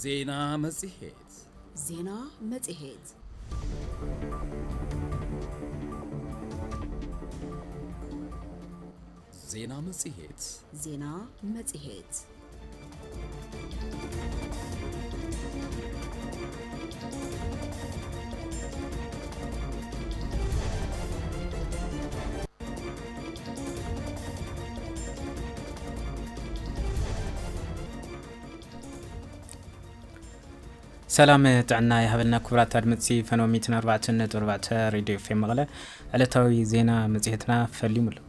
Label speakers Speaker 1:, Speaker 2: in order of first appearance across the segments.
Speaker 1: ዜና መጽሔት
Speaker 2: سلام تعنا يهبلنا كبرات أدمتسي فنوميتنا 4.4 راديو في مغلة علتاوي زينا مزيتنا فاليملو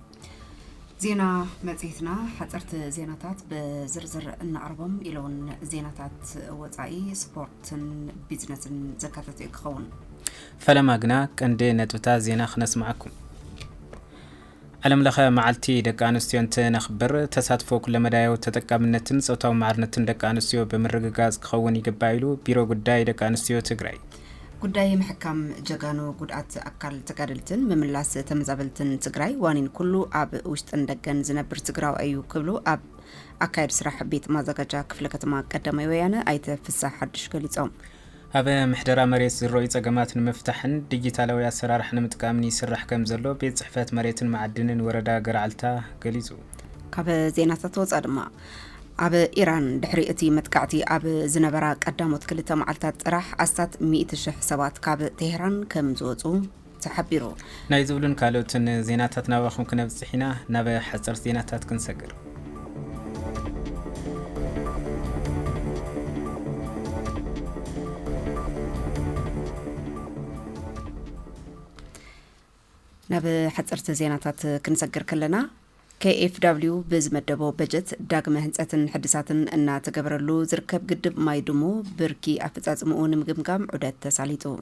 Speaker 3: زينا مزيتنا حضرت زيناتات بزرزر النعربم إلون زيناتات وضعي سبورتن بيزنسن زكاتة يكخون
Speaker 2: فلما قنا كندي نتوتا زينا خنس معكم علم لخا معلتي دك أنستيو أنت نخبر تساتفو كل مدايو تتقامنتن صوتاو معرنتن دك أنستيو بمرقاز كخوني قبايلو بيرو قداي دك أنستيو تقراي
Speaker 3: قداي محكام جاغانو قدعات أكال تقادلتن مملاس تمزابلتن تقراي وانين كلو أب وشتن دقن زنبر تقراو أيو كبلو أب أكايد سراح بيت مازاقجا كفلكة ما قدامي ويانا أيت فسا حدش قليتهم
Speaker 2: هذا محدرة مريت زروي تقامات مفتحن ديجيتالوي أسرار حنا متقامني سرح كم زلو بيت صحفات مريت معدنن وردا قرعلتا قليزو
Speaker 3: كاب زيناتات وصادما أب إيران دحريتي متكعتي أب زنبرا قداموت كلتا معلتات راح أستات 100 حسابات كاب تهران كم زوزو تحبيرو
Speaker 2: نايزولن كالوتن زيناتات ناوخم كنبصحينا نابا حصر زيناتات كنسقر
Speaker 3: ناب حصرت زيناتات كنسقر كلنا KFW بزمدبو بجت داغمه هنصتن حدثاتن ان تغبرلو زركب قدب مايدمو بركي افصاصمو نمغمغام عدت تساليتو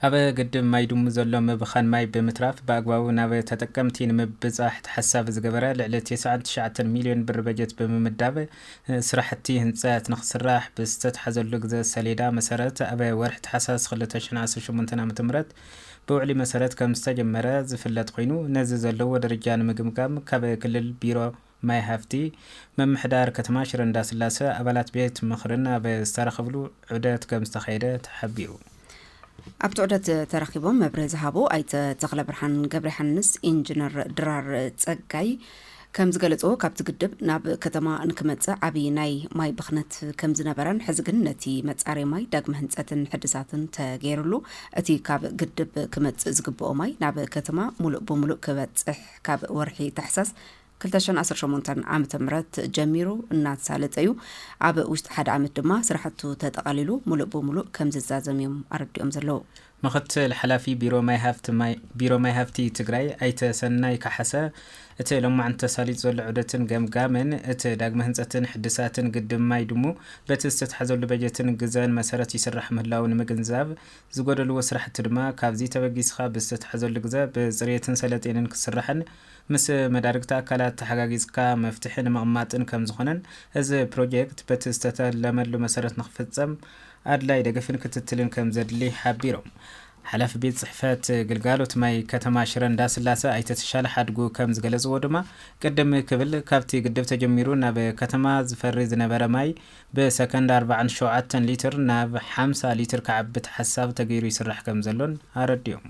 Speaker 2: أبا قدم ما يدوم زلوا مبخان ماي بمتراف باقواو نابا تتقمتين مبزاح تحساب زقبرا لعلتي 9 مليون بر بجت بممدابة سراحتي هنصات نخسراح بستتحزلو قزا سليدا مسارات أبا ورح تحساس خلتشن عاسو شمونتنا متمرت بوعلي مسارات كمستجمرا زفلت قينو نزز اللو درجان مقمقام كابا كل البيرو ماي هافتي ممحدار كتماشر انداس اللاسة أبالات بيت مخرنا بستارخبلو عدات كمستخيدة تحبيرو
Speaker 3: أبتعدت ترخيبهم مبرز هابو أيت تغلب برحان قبر حنس إنجنر درار تسقاي كم زغلطو كابت قدب ناب كتما انكمت عبي ناي ماي بخنت كم زنبران حزقن نتي متصاري ماي داق مهنصتن حدثاتن تغيرلو اتي كاب قدب كمت زغبو ماي ناب كتما ملؤ بملؤ كبصح كاب ورحي تحساس كلتاشن 18 عامة مرات جميرو الناس سالت أيو عب وشت حد عامة دما سرحتو تتقللو ملؤ بملؤ كم زازم يوم أرديهم زلو
Speaker 2: مخت الحلافي بيرو ماي هافتي تقراي أيت سناي كحسا ات لما عن تساليت زول عدتن قامن ات داق مهنصتن حدثاتن قدم ما يدمو بتستت حزول بجتن قزان مسارات يسرح مهلاون مغنزاب زغودلو سرحت دما كابزي تبغيسخا بستت حزول قزا بزريتن سلطينن كسرحن مس مداركتا كالات تحقاقيزكا مفتحن مقماتن كم زخنن از بروجيكت بتستت لملو مسارات نخفصم أدلاي دقفن كتتلن كم زدلي حبيرهم حلف بيت صحفات قلقالوت ماي كتما شرن داس اللاسة اي تتشال حدقو كم زقلزو ودما قدم كبل كافتي قدب تجميرونا بكتما زفرز نبرا ماي بسكند 4 شوعاتن لتر ناب 5 لتر كعبت حساب تغيرو يسرح كم زلون هارديهم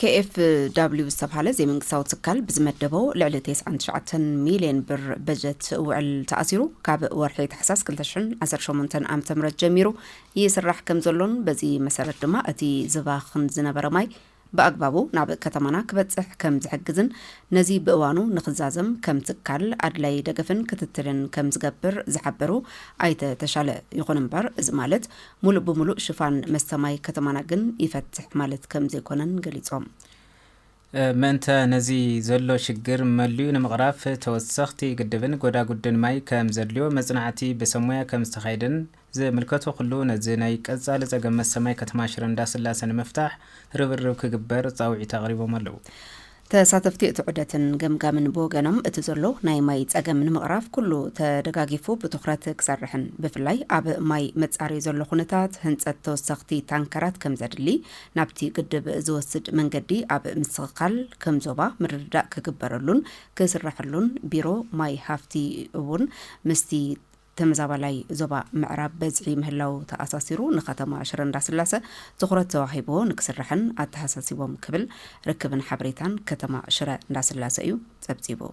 Speaker 3: KFW استبحالة زي من صوت سكال بزمدبو لعلة 9 مليون بر بجت وعل تأثيرو كاب ورحي تحساس كلتشن 18 عام تمرت جميرو يسرح كم زلون بزي مسارة دما اتي زباخن زنبرا ماي بأقبابو ناب كتمانا كبتصح كم زحقزن نزي بأوانو نخزازم كم تكال عدلاي دقفن كتترن كم زقبر زحبرو ايت تشال يغننبر ازمالت ملو بملو شفان مستماي كتمانا قن يفتح مالت كم زي كونن قليتهم
Speaker 2: ما انت نزي زلو شقر مليو نمغراف توسختي قدبن قدا قدن ماي كم زلو مزنعتي بسمويا كم استخايدن زي ملكتو خلو نزيناي كزال زقم السماي كتماشرن داس اللاسن مفتاح ربرب كقبر صاوعي تغريبو ملو
Speaker 3: تساتفتي تعدتن قمقامن بوغنم اتزلو ناي ماي تساقمن مغراف كلو تدقاقيفو بتخرات كسرحن بفلاي اب ماي متصاري زلو خنتات هنصت توسختي تانكرات كم زدلي نابتي قدب زوسد منقدي اب مسقال كم زوبا مرداء كقبرلون كسرحلون بيرو ماي هافتي اون مستي ተመዛባላይ ዞባ ምዕራብ በዝሒ ምህላው ተኣሳሲሩ ንከተማ ሽረ እንዳስላሰ ትኩረት ተዋሂቦ ንክስራሕን ኣተሓሳሲቦም ክብል ርክብን ሓበሬታን ከተማ ሽረ እንዳስላሰ እዩ ጸብጺቡ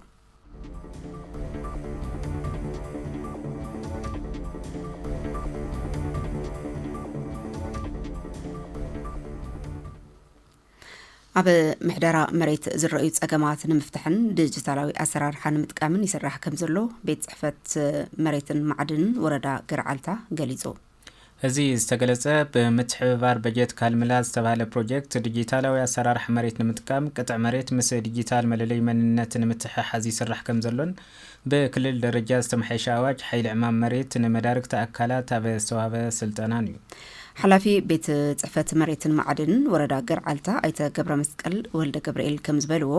Speaker 3: ኣብ ምሕደራ መሬት ዝረኣዩ ጸገማት ንምፍታሕን ዲጂታላዊ ኣሰራርሓ ንምጥቃምን ይስራሕ ከም ዘሎ ቤት ጽሕፈት መሬትን ማዕድንን ወረዳ ገርዓልታ ገሊጹ
Speaker 2: እዚ ዝተገለጸ ብምትሕብባር በጀት ካልምላ ዝተባሃለ ፕሮጀክት ዲጂታላዊ ኣሰራርሓ መሬት ንምጥቃም ቅጥዕ መሬት ምስ ዲጂታል መለለይ መንነት ንምትሕሓዝ ይስራሕ ከም ዘሎን በክልል ደረጃ ዝተመሓየሸ ኣዋጅ ሓይሊ ዕማም መሬት ንመዳርግቲ ኣካላት ኣብ ዝተዋህበ ስልጠናን እዩ
Speaker 3: ሓላፊ ቤት ጽሕፈት መሬትን ማዕድንን ወረዳ ገርዓልታ ኣይተ ገብረ መስቀል ወልደ ገብርኤል ከም ዝበልዎ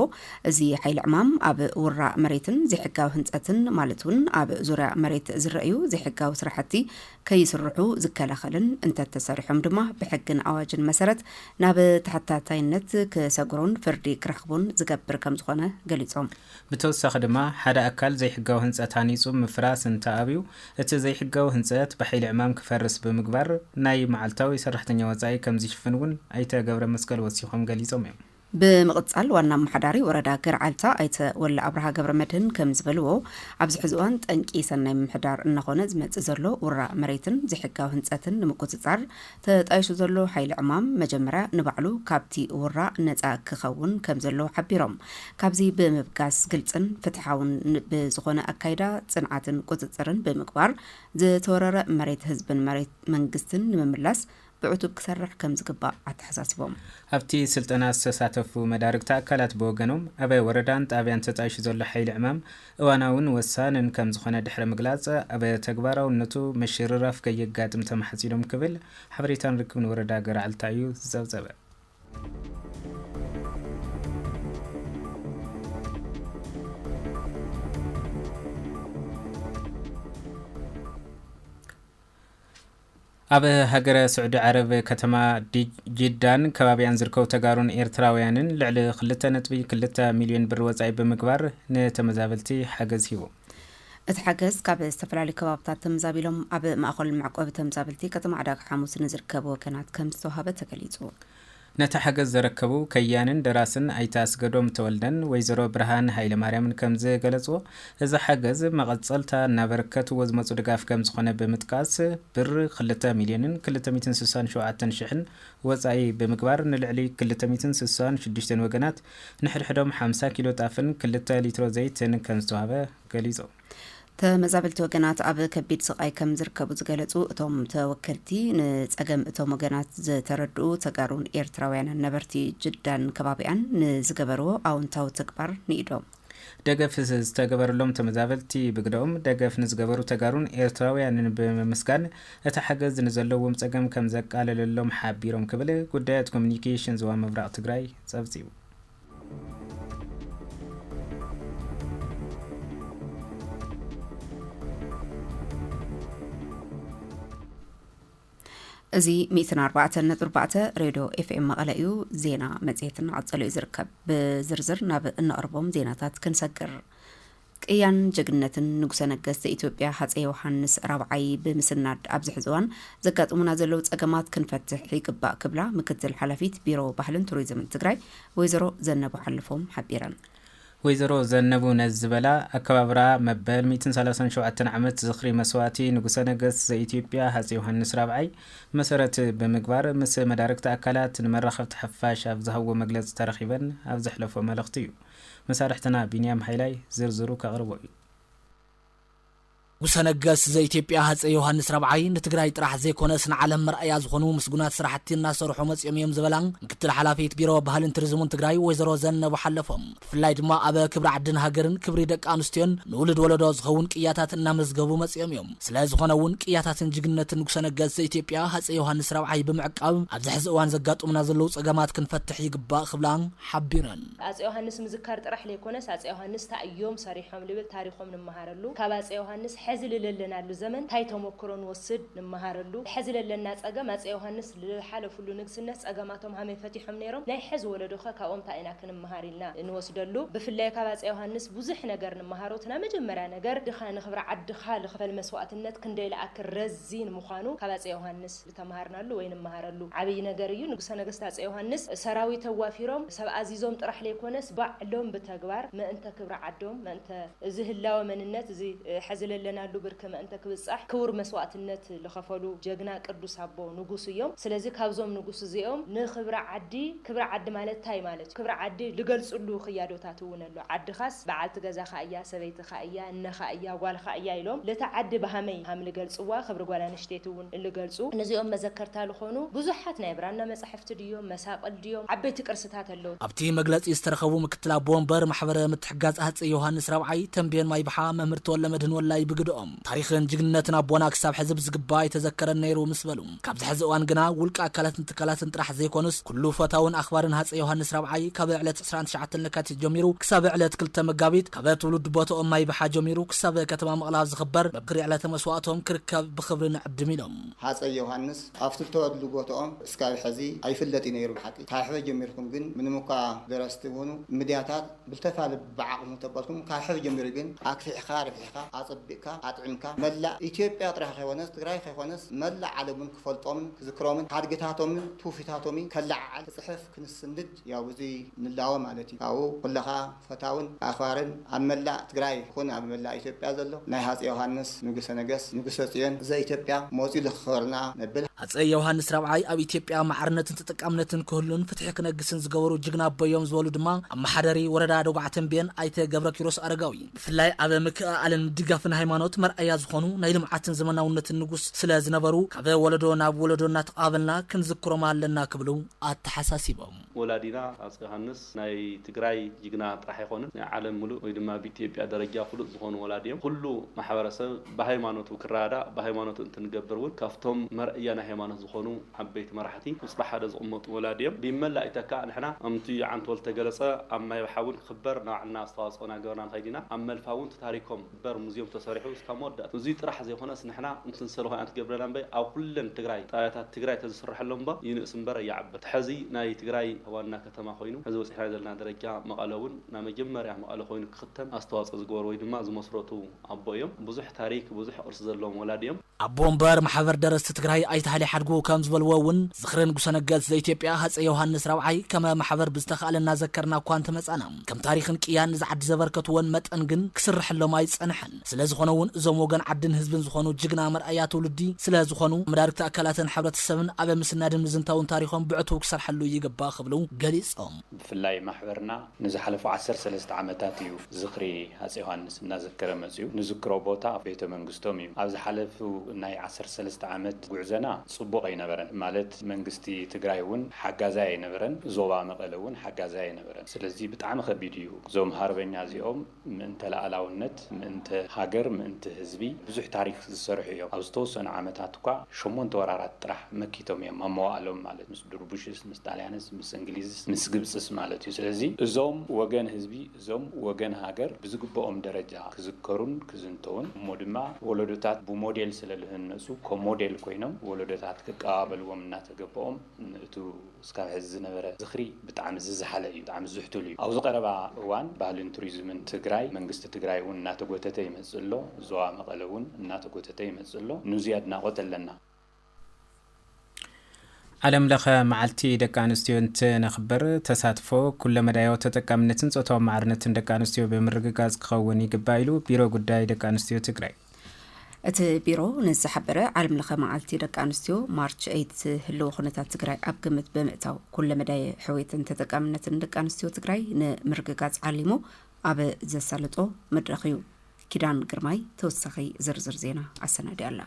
Speaker 3: እዚ ሓይሊ ዕማም ኣብ ውራእ መሬትን ዘይሕጋዊ ህንጸትን ማለት እውን ኣብ ዙርያ መሬት ዝረኣዩ ዘይሕጋዊ ስራሕቲ ከይስርሑ ዝከላኸልን እንተተሰሪሖም ድማ ብሕግን ኣዋጅን መሰረት ናብ ተሓታታይነት ክሰግሩን ፍርዲ ክረኽቡን ዝገብር ከም ዝኾነ ገሊጾም
Speaker 2: ብተወሳኺ ድማ ሓደ ኣካል ዘይሕጋዊ ህንጸት ሃኒጹ ምፍራስ እንተኣብዩ እቲ ዘይሕጋዊ ህንጸት ብሓይሊ ዕማም ክፈርስ ብምግባር ናይ መዓልታዊ ሰራሕተኛ ወጻኢ ከም ዝሽፍን እውን ኣይተ ገብረ መስቀል ወሲኾም ገሊጾም እዮም
Speaker 3: ብምቕጻል ዋና መሓዳሪ ወረዳ ገርዓልታ ኣይተ ወላ ኣብርሃ ገብረ መድህን ከም ዝበልዎ ኣብዚ ሕዚ እዋን ጠንቂ ሰናይ ምምሕዳር እናኾነ ዝመጽእ ዘሎ ውራእ መሬትን ዘይሕጋዊ ህንጸትን ንምቁፅጻር ተጣይሹ ዘሎ ሓይሊ ዕማም መጀመርያ ንባዕሉ ካብቲ ውራእ ነፃ ክኸውን ከም ዘሎ ሓቢሮም ካብዚ ብምብጋስ ግልጽን ፍትሓውን ብዝኾነ ኣካይዳ ጽንዓትን ቁፅጽርን ብምግባር ዝተወረረ መሬት ህዝብን መሬት መንግስትን ንምምላስ ብዕቱብ ክሰርሕ ከም ዝግባእ ኣተሓሳሲቦም
Speaker 2: ኣብቲ ስልጠና ዝተሳተፉ መዳርግቲ ኣካላት ብወገኖም ኣብ ወረዳን ጣብያን ተጣይሹ ዘሎ ሓይሊ ዕማም እዋናውን ወሳንን ከም ዝኾነ ድሕሪ ምግላጽ ኣብ ተግባራውነቱ መሽርራፍ ከየጋጥም ተማሕጺሎም ክብል ሓበሬታን ርክብን ወረዳ ገርዓልታ እዩ ዝጸብጸበ ኣብ ሃገረ ስዑዲ ዓረብ ከተማ ጅዳን ከባቢያን ዝርከቡ ተጋሩን ኤርትራውያንን ልዕሊ 2.2 ሚልዮን ብር ወጻኢ ብምግባር ንተመዛበልቲ ሓገዝ ሂቡ
Speaker 3: እቲ ሓገዝ ካብ ዝተፈላለዩ ከባቢታት ተመዛቢሎም ኣብ ማእኸል መዕቆቢ ተመዛበልቲ ከተማ ዕዳጋ ሓሙስ ንዝርከቡ ወገናት ከም ዝተዋሃበ ተገሊጹ
Speaker 2: ነታ ሓገዝ ዘረከቡ ከያንን ደራስን ኣይታስገዶም ተወልደን ወይዘሮ ብርሃን ሃይለ ማርያምን ከም ዝገለጽዎ እዚ ሓገዝ መቐጸልታ እናበረከትዎ ዝመጹ ድጋፍ ከም ዝኾነ ብምጥቃስ ብር 2 ሚልዮንን 267 ሽሕን ወጻኢ ብምግባር ንልዕሊ 266 ወገናት ንሕድሕዶም 50 ኪሎ ጣፍን 2 ሊትሮ ዘይትን ከም ዝተዋህበ ገሊጹ
Speaker 3: ተመዛበልቲ ወገናት ኣብ ከቢድ ስቃይ ከም ዝርከቡ ዝገለጹ እቶም ተወከልቲ ንጸገም እቶም ወገናት ዝተረድኡ ተጋሩን ኤርትራውያን ነበርቲ ጅዳን ከባቢያን ንዝገበርዎ ኣውንታዊ ተግባር ንኢዶም
Speaker 2: ደገፍ ዝተገበረሎም ተመዛበልቲ ብግደኦም ደገፍ ንዝገበሩ ተጋሩን ኤርትራውያንን ብምስጋን እቲ ሓገዝ ንዘለዎም ጸገም ከም ዘቃለለሎም ሓቢሮም ክብል ጉዳያት ኮሚኒኬሽን ዞባ ምብራቕ ትግራይ ጸብጺቡ
Speaker 3: እዚ 104.4 ሬድዮ ኤፍኤም መቐለ እዩ ዜና መጽሔትን ዓጸሉ ዝርከብ ብዝርዝር ናብ እናቕርቦም ዜናታት ክንሰግር ቅያን ጅግነትን ንጉሰ ነገስት ኢትዮጵያ ሃፀይ ዮሐንስ ራብዓይ ብምስናድ ኣብዚ ሕዚ እዋን ዘጋጥሙና ዘለው ጸገማት ክንፈትሕ ይግባእ ክብላ ምክትል ሓላፊት ቢሮ ባህልን ቱሪዝምን ትግራይ ወይዘሮ ዘነቡ ሓልፎም ሓቢረን
Speaker 2: ወይዘሮ ዘነቡ ነዝበላ አከባብራ መበል 137 ዓመት ዝኽሪ መስዋዕቲ ንጉሰ ነገስት ዘኢትዮጵያ ሃፀይ ዮሐንስ ራብዓይ መሰረት ብምግባር ምስ መዳርግቲ አካላት ንመራኸብቲ ሓፋሽ ኣብ ዝሃብዎ መግለጽ ተረኺበን ኣብ ዘሕለፎ መልእኽቲ እዩ መሳርሕትና ቢንያም ሃይላይ ዝርዝሩ ከቕርቦ እዩ
Speaker 1: ንጉሰ ነገስት ዘኢትዮጵያ ሃፀይ ዮሐንስ ራብዓይ ንትግራይ ጥራሕ ዘይኮነስ ንዓለም መርኣያ ዝኾኑ ምስጉናት ስራሕቲ እናሰርሑ መጽኦም እዮም ዝበላን ምክትል ሓላፊት ቢሮ ባህልን ቱሪዝምን ትግራይ ወይዘሮ ዘነቡ ሓለፎም ብፍላይ ድማ ኣብ ክብሪ ዓድን ሃገርን ክብሪ ደቂ ኣንስትዮን ንውልድ ወለዶ ዝኸውን ቅያታት እናመዝገቡ መጽኦም እዮም ስለ ዝኾነ እውን ቅያታትን ጅግነትን ንጉሰ ነገስት ዘኢትዮጵያ ሃፀይ ዮሐንስ ራብዓይ ብምዕቃብ ኣብዚ ሕዚ እዋን ዘጋጥሙና ዘለው ጸገማት ክንፈትሕ ይግባእ ክብላን ሓቢረን
Speaker 4: ሃፀይ ዮሐንስ ምዝካር ጥራሕ ዘይኮነስ ሃፀይ ዮሐንስ ታእዮም ሰሪሖም ልብል ታሪኾም ንመሃረሉ ካብ ሃፀይ ዮሐንስ حزل لنا له زمن تايتو مكرون وسد نمهارلو حزل لنا صقم اص يوحنس لحالف له نغسنس صقماتهم هامي فتيحم نيرم ناي حز ولدوخه كاوم تاينا كنمهاريلنا نوسدلو بفلاي كاباص يوحنس بوزح ነገር نمهاروتنا مجمرا ነገር دخا نخبر عدخ لخفل مسواتነት كنديلا اكرزين مخانو كاباص يوحنس لتمهارنالو وين نمهارلو عبي ነገር እዩ ንጉሰ ነገስት አጽ ዮሐንስ ሰራዊት ተዋፊሮም ሰብ አዚዞም ጥራሕ ለይኮነስ ባዕሎም በተግባር ማእንተ ክብረ ዓዶም ማእንተ ዝህላው መንነት እዚ حزللنالو برك ማእንተ ክብጻሕ ክቡር መስዋዕትነት ለኸፈሉ ጀግና ቅዱስ አቦ ንጉስ እዮም ስለዚህ ካብዞም ንጉስ እዚኦም ንክብረ ዓዲ ክብረ ዓዲ ማለት ታይ ማለት ክብረ ዓዲ ልገልጽሉ ኽያዶታት ወነሉ ዓዲ ኻስ በዓልት ገዛ ኻያ ሰበይት ኻያ እነኻ እያ ጓል ኻያ ኢሎም ለተዓዲ በሃመይ ሃም ልገልጽዋ ክብረ ጓላንሽቴት ውን ልገልጹ እነዚኦም መዘከርታ ለኾኑ ብዙሓት ናይ ብራና መጻሕፍት ድዮም መሳቀል ድዮም ዓበይቲ ቅርስታት አለው
Speaker 1: ኣብቲ መግለጺ ዝተረኸቡ ምክትላ ቦምበር ማሕበረ ምትሕጋዝ አጽ ዮሐንስ ረብዓይ ተንቤን ማይ በሓ መምህርት ወለ መድህን ወላይ ብግድኦም ታሪኽን ጅግንነትን አቦና ክሳብ ሕዝብ ዝግባይ ተዘከረን ነይሩ ምስበሉ ካብ ዝሕዚ እዋን ግና ውልቃ አካላትን ትካላትን ጥራሕ ዘይኮንስ ኩሉ ፈታውን አኽባርን አጽ ዮሐንስ ረብዓይ ካብ ዕለት 19 ለካቲት ጀሚሩ ክሳብ ዕለት 2 መጋቢት ካብ ትውልድ ቦታኦም ማይ በሓ ጀሚሩ ክሳብ ከተማ መቕላብ ዝኽበር በብክሪ ዕለት መስዋዕቶም ክርከብ ብኽብሪ ንዕድም ኢሎም
Speaker 5: አጽ ዮሐንስ ኣብቲ ተወልዱ ቦታኦም እስካብ ሕዚ አይፍለጥ ነይሩ ብሓቂ ታሕበ ጀሚርኩም ግን ምንምኳ ደረስቲ ሆኑ ሚድያታት ብልተፋለ በዓቅሙ ተባልኩም ካሕበ ጀሚሩ ግን አክፊሕኻ ረፊሕኻ አጽብቅካ አጥዕምካ መላእ ኢትዮጵያ ጥራሕ ኸይሆነስ ትግራይ ኸይሆነስ መላእ ዓለምን ክፈልጦምን ክዝክሮምን ሓድግታቶምን ትውፊታቶምን ከላዓል ጽሕፍ ክንስንድ ያው እዚ ንላወ ማለት እዩ አው ኩለኻ ፈታውን አኽባርን ኣብ መላእ ትግራይ ኮን ኣብ መላእ ኢትዮጵያ ዘሎ ናይ ሃፄ ዮሐንስ ንጉሰ ነገስ ንጉሰ ጽዮን ዘኢትዮጵያ ሞጺ ልኽርና ነብል
Speaker 1: አጽ ዮሐንስ ረብዓይ ኣብ ኢትዮጵያ ማዕርነትን ተጠቃምነትን ክህሉን ፍትሕ ክነግስን ዝገበሩ ጅግና አቦዮም ዝበሉ ድማ አማሓደሪ ወረዳ ደጓዕ ተንቤን አይተ ገብረ ኪሮስ አረጋዊ ብፍላይ ኣብ ምክኣልን ድጋፍን ሃይማኖት መርአያ ዝኾኑ ናይ ልምዓትን ዘመናውነትን ንጉስ ስለ ዝነበሩ ካብ ወለዶ ናብ ወለዶ እናተቃበልና ክንዝክሮም ኣለና ክብሉ አተሓሳሲቦም
Speaker 6: ወላዲና አጽ ዮሐንስ ናይ ትግራይ ጅግና ጥራሕ ይኾኑ ናይ ዓለም ሙሉ ወይ ድማ በኢትዮጵያ ደረጃ ፍሉጥ ዝኾኑ ወላዲዮም ኩሉ ማሕበረሰብ በሃይማኖቱ ክራዳ በሃይማኖቱ እንትንገብርውን ካፍቶም መርአያ ናይ ሃይማኖት ዝኾኑ ዓበይቲ መራሕቲ ውስጥ ሓደ ዝቕመጡ ወላዲዮም ቢመላእ ኢተካ ንሕና ኣምቲ ዓንት ወልተ ገለጸ ኣብ ማይ በሓውን ክበር ናዕና ኣስተዋጽኦና ገበርና ንኸይዲና ኣብ መልፋውን ታሪኮም በር ሙዚየም ተሰሪሑ እስካብ መወዳእታ እዚ ጥራሕ ዘይኾነስ ንሕና እንትንሰለ ኮይና ትገብረና እምበይ ኣብ ኩለን ትግራይ ጣያታት ትግራይ ተዝስርሐሎም እምበር ይንእስ እምበር እያዓበት ሕዚ ናይ ትግራይ ዋና ከተማ ኮይኑ ሕዚ ወፂሕና ዘለና ደረጃ መቐለ እውን ናይ መጀመርያ መቐለ ኮይኑ ክኽተም ኣስተዋጽኦ ዝገበሩ ወይ ድማ ዝመስረቱ ኣቦ እዮም ብዙሕ ታሪክ ብዙሕ ቅርሲ ዘለዎም ወላዲ እዮም
Speaker 1: አቦ እምበር ማሕበር ደረስቲ ትግራይ አይታህሊ ሓድጉ ከም ዝበልዎ እውን ዝኽሪ ንጉሰ ነገስት ዘኢትዮጵያ ሃፄ ዮሐንስ ረብዓይ ከመ ማሕበር ብዝተኻለና ዘከርና እኳ እንተመጻና ከም ታሪኽን ቅያን ዝዓዲ ዘበርከትዎን መጠን ግን ክስርሕሎም ኣይጸንሐን ስለዝኾነ እውን እዞም ወገን ዓድን ህዝብን ዝኾኑ ጅግና መርአያ ትውልዲ ስለዝኾኑ መዳርክቲ ኣካላትን ሕብረተሰብን ኣብ ምስናድን ምዝንታውን ታሪኾም ብዕቱ ክሰርሐሉ ይግባእ ክብሉ ገሊጾም
Speaker 7: ብፍላይ ማሕበርና ንዝሓለፉ 13 ዓመታት እዩ ዝኽሪ ሃፄ ዮሐንስ እናዘከረ መጽዩ ንዝክሮ ቦታ ቤተ መንግስቶም እዩ ኣብ ዝሓለፉ ናይ 13 ዓመት ጉዕዘና ጽቡቕ ኣይነበረን ማለት መንግስቲ ትግራይ እውን ሓጋዛይ ኣይነበረን ዞባ መቐለ እውን ሓጋዛይ ኣይነበረን ስለዚ ብጣዕሚ ከቢድ እዩ ዞም ሃርበኛ እዚኦም ምእንተ ለኣላውነት ምእንተ ሃገር ምእንተ ህዝቢ ብዙሕ ታሪክ ዝሰርሑ እዮም ኣብ ዝተወሰኑ ዓመታት እኳ 8 ወራራት ጥራሕ መኪቶም እዮም ኣመዋእሎም ማለት ምስ ድርቡሽስ ምስ ጣልያንስ ምስ እንግሊዝስ ምስ ግብፅስ ማለት እዩ ስለዚ እዞም ወገን ህዝቢ እዞም ወገን ሃገር ብዝግብኦም ደረጃ ክዝከሩን ክዝንተውን እሞ ድማ ወለዶታት ብሞዴል ስለልህነሱ ኮሞዴል ኮይኖም ወለዶታት ክቀባበልዎም እናተገበኦም እቱ እስካብ ሕዚ ዝነበረ ዝኽሪ ብጣዕሚ ዝዝሓለ እዩ ብጣዕሚ ዝሕትሉ እዩ ኣብዚ ቀረባ እዋን ባህልን ቱሪዝምን ትግራይ መንግስቲ ትግራይ እውን እናተጎተተ ይመጽእ ኣሎ ዞባ መቐለ እውን እናተጎተተ ይመጽእ ኣሎ ንዝያድ ናቆት ኣለና
Speaker 2: ዓለም ለኸ መዓልቲ ደቂ ኣንስትዮ እንትነኽብር ተሳትፎ ኩለ መዳዮ ተጠቃምነትን ጾታዊ ማዕርነትን ደቂ ኣንስትዮ ብምርግጋጽ ክኸውን ይግባእ ኢሉ ቢሮ ጉዳይ ደቂ ኣንስትዮ ትግራይ
Speaker 3: እቲ ቢሮ ንዝሓበረ ዓለም ለኸ መዓልቲ ደቂ ኣንስትዮ ማርች 8 ህልው ኩነታት ትግራይ ኣብ ግምት ብምእታው ኩለ መዳይ ሕዌትን ተጠቃምነትን ደቂ ኣንስትዮ ትግራይ ንምርግጋጽ ዓሊሙ ኣብ ዘሳልጦ መድረኽ እዩ ኪዳን ግርማይ ተወሳኺ ዝርዝር ዜና ኣሰናድያ ኣላ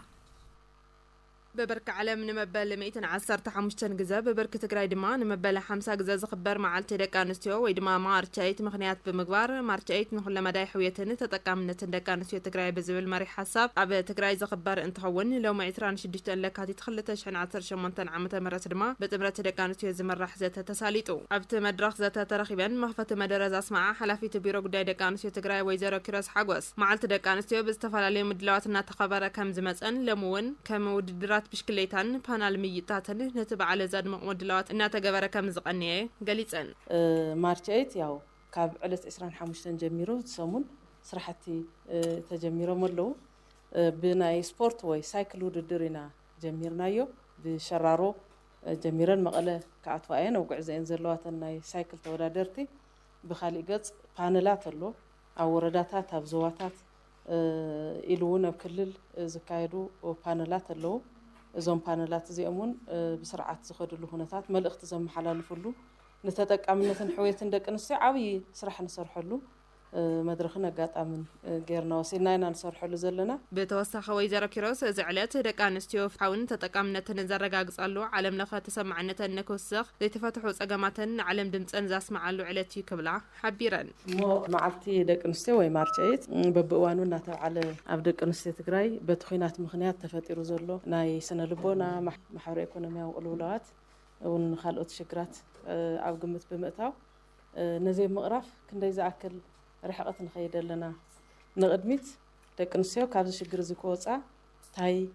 Speaker 8: ببرك عالم نمبل 115 جزء ببرك تجري دما نمبل 5 جزء زخبر مع التدكانستيو ويدما مارتشايت مخنيات بمقبار مارتشايت نخل مداي حويتن تتقامن تدكانستيو تجري بزبل مري حساب عب تجري زخبر انتخون لو ما يتران شدشت لك هاتي تخلتش عن 10 شمنتن عامه مرت دما بتمره تدكانستيو زمرح زته تساليطو عبت مدرخ زته ترخيبن مخفت مدرز اسمع حلفي بيرو غداي دكانستيو تجري ويزرو كيروس حغوس مع التدكانستيو بستفالالي مدلواتنا تخبر كم زمصن لمون كم وددرات بشكليتان بانال ميتاتن نتبع على زاد مقدلات ان تجبر كم زقنيه غليصن
Speaker 9: مارتشيت ያው ካብ ዕለት 25 ጀሚሮ ሰሙን ስራሕቲ ተጀሚሮ መለው ብናይ ስፖርት ወይ ሳይክል ውድድርና ጀሚርናዮ ብሸራሮ ጀሚረን መቀለ ካዕትዋየን او ጉዕዘን ዘለዋተን ናይ ሳይክል ተወዳደርቲ ብኻሊ ገጽ ፓነላት አሎ ኣብ ወረዳታት ኣብ ዞባታት ኢሉውን ኣብ ክልል ዝካየዱ ፓነላት አለው እዞም ፓነላት እዚኦም ብስርዓት ዝኸድሉ ሁነታት መልእኽቲ ዘመሓላልፉሉ ንተጠቃምነትን ሕውየትን ደቅንስ ዓብይ ስራሕ ንሰርሐሉ መድረኽን አጋጣምን ጌርና ወሲና ኢና ንሰርሐሉ ዘለና
Speaker 8: በተወሳኸ ወይዘሮ ኪሮስ ዝዕለት ደቃንስትዮ ፍሓውን ተጠቃምነትን ዘረጋግጻሉ ዓለም ለኸ ተሰማዕነትን ንክውስኽ ዘይተፈትሑ ጸገማትን ዓለም ድምፅን ዛስማዓሉ ዕለት ይክብላ ሓቢረን
Speaker 9: ሞ መዓልቲ ደቅንስትዮ ወይ ማርቸይት በብእዋኑ እናተባዓለ ኣብ ደቅንስትዮ ትግራይ በትኺናት ምኽንያት ተፈጢሩ ዘሎ ናይ ስነ ልቦና ማሕበራዊ ኢኮኖሚያዊ ቅልውላዋት እውን ካልኦት ሽግራት ኣብ ግምት ብምእታው ነዚ ምቕራፍ ክንደይ ዝኣክል رحقت نخيدلنا نقدمت دقنسيو كابز شجر زكوصا تاي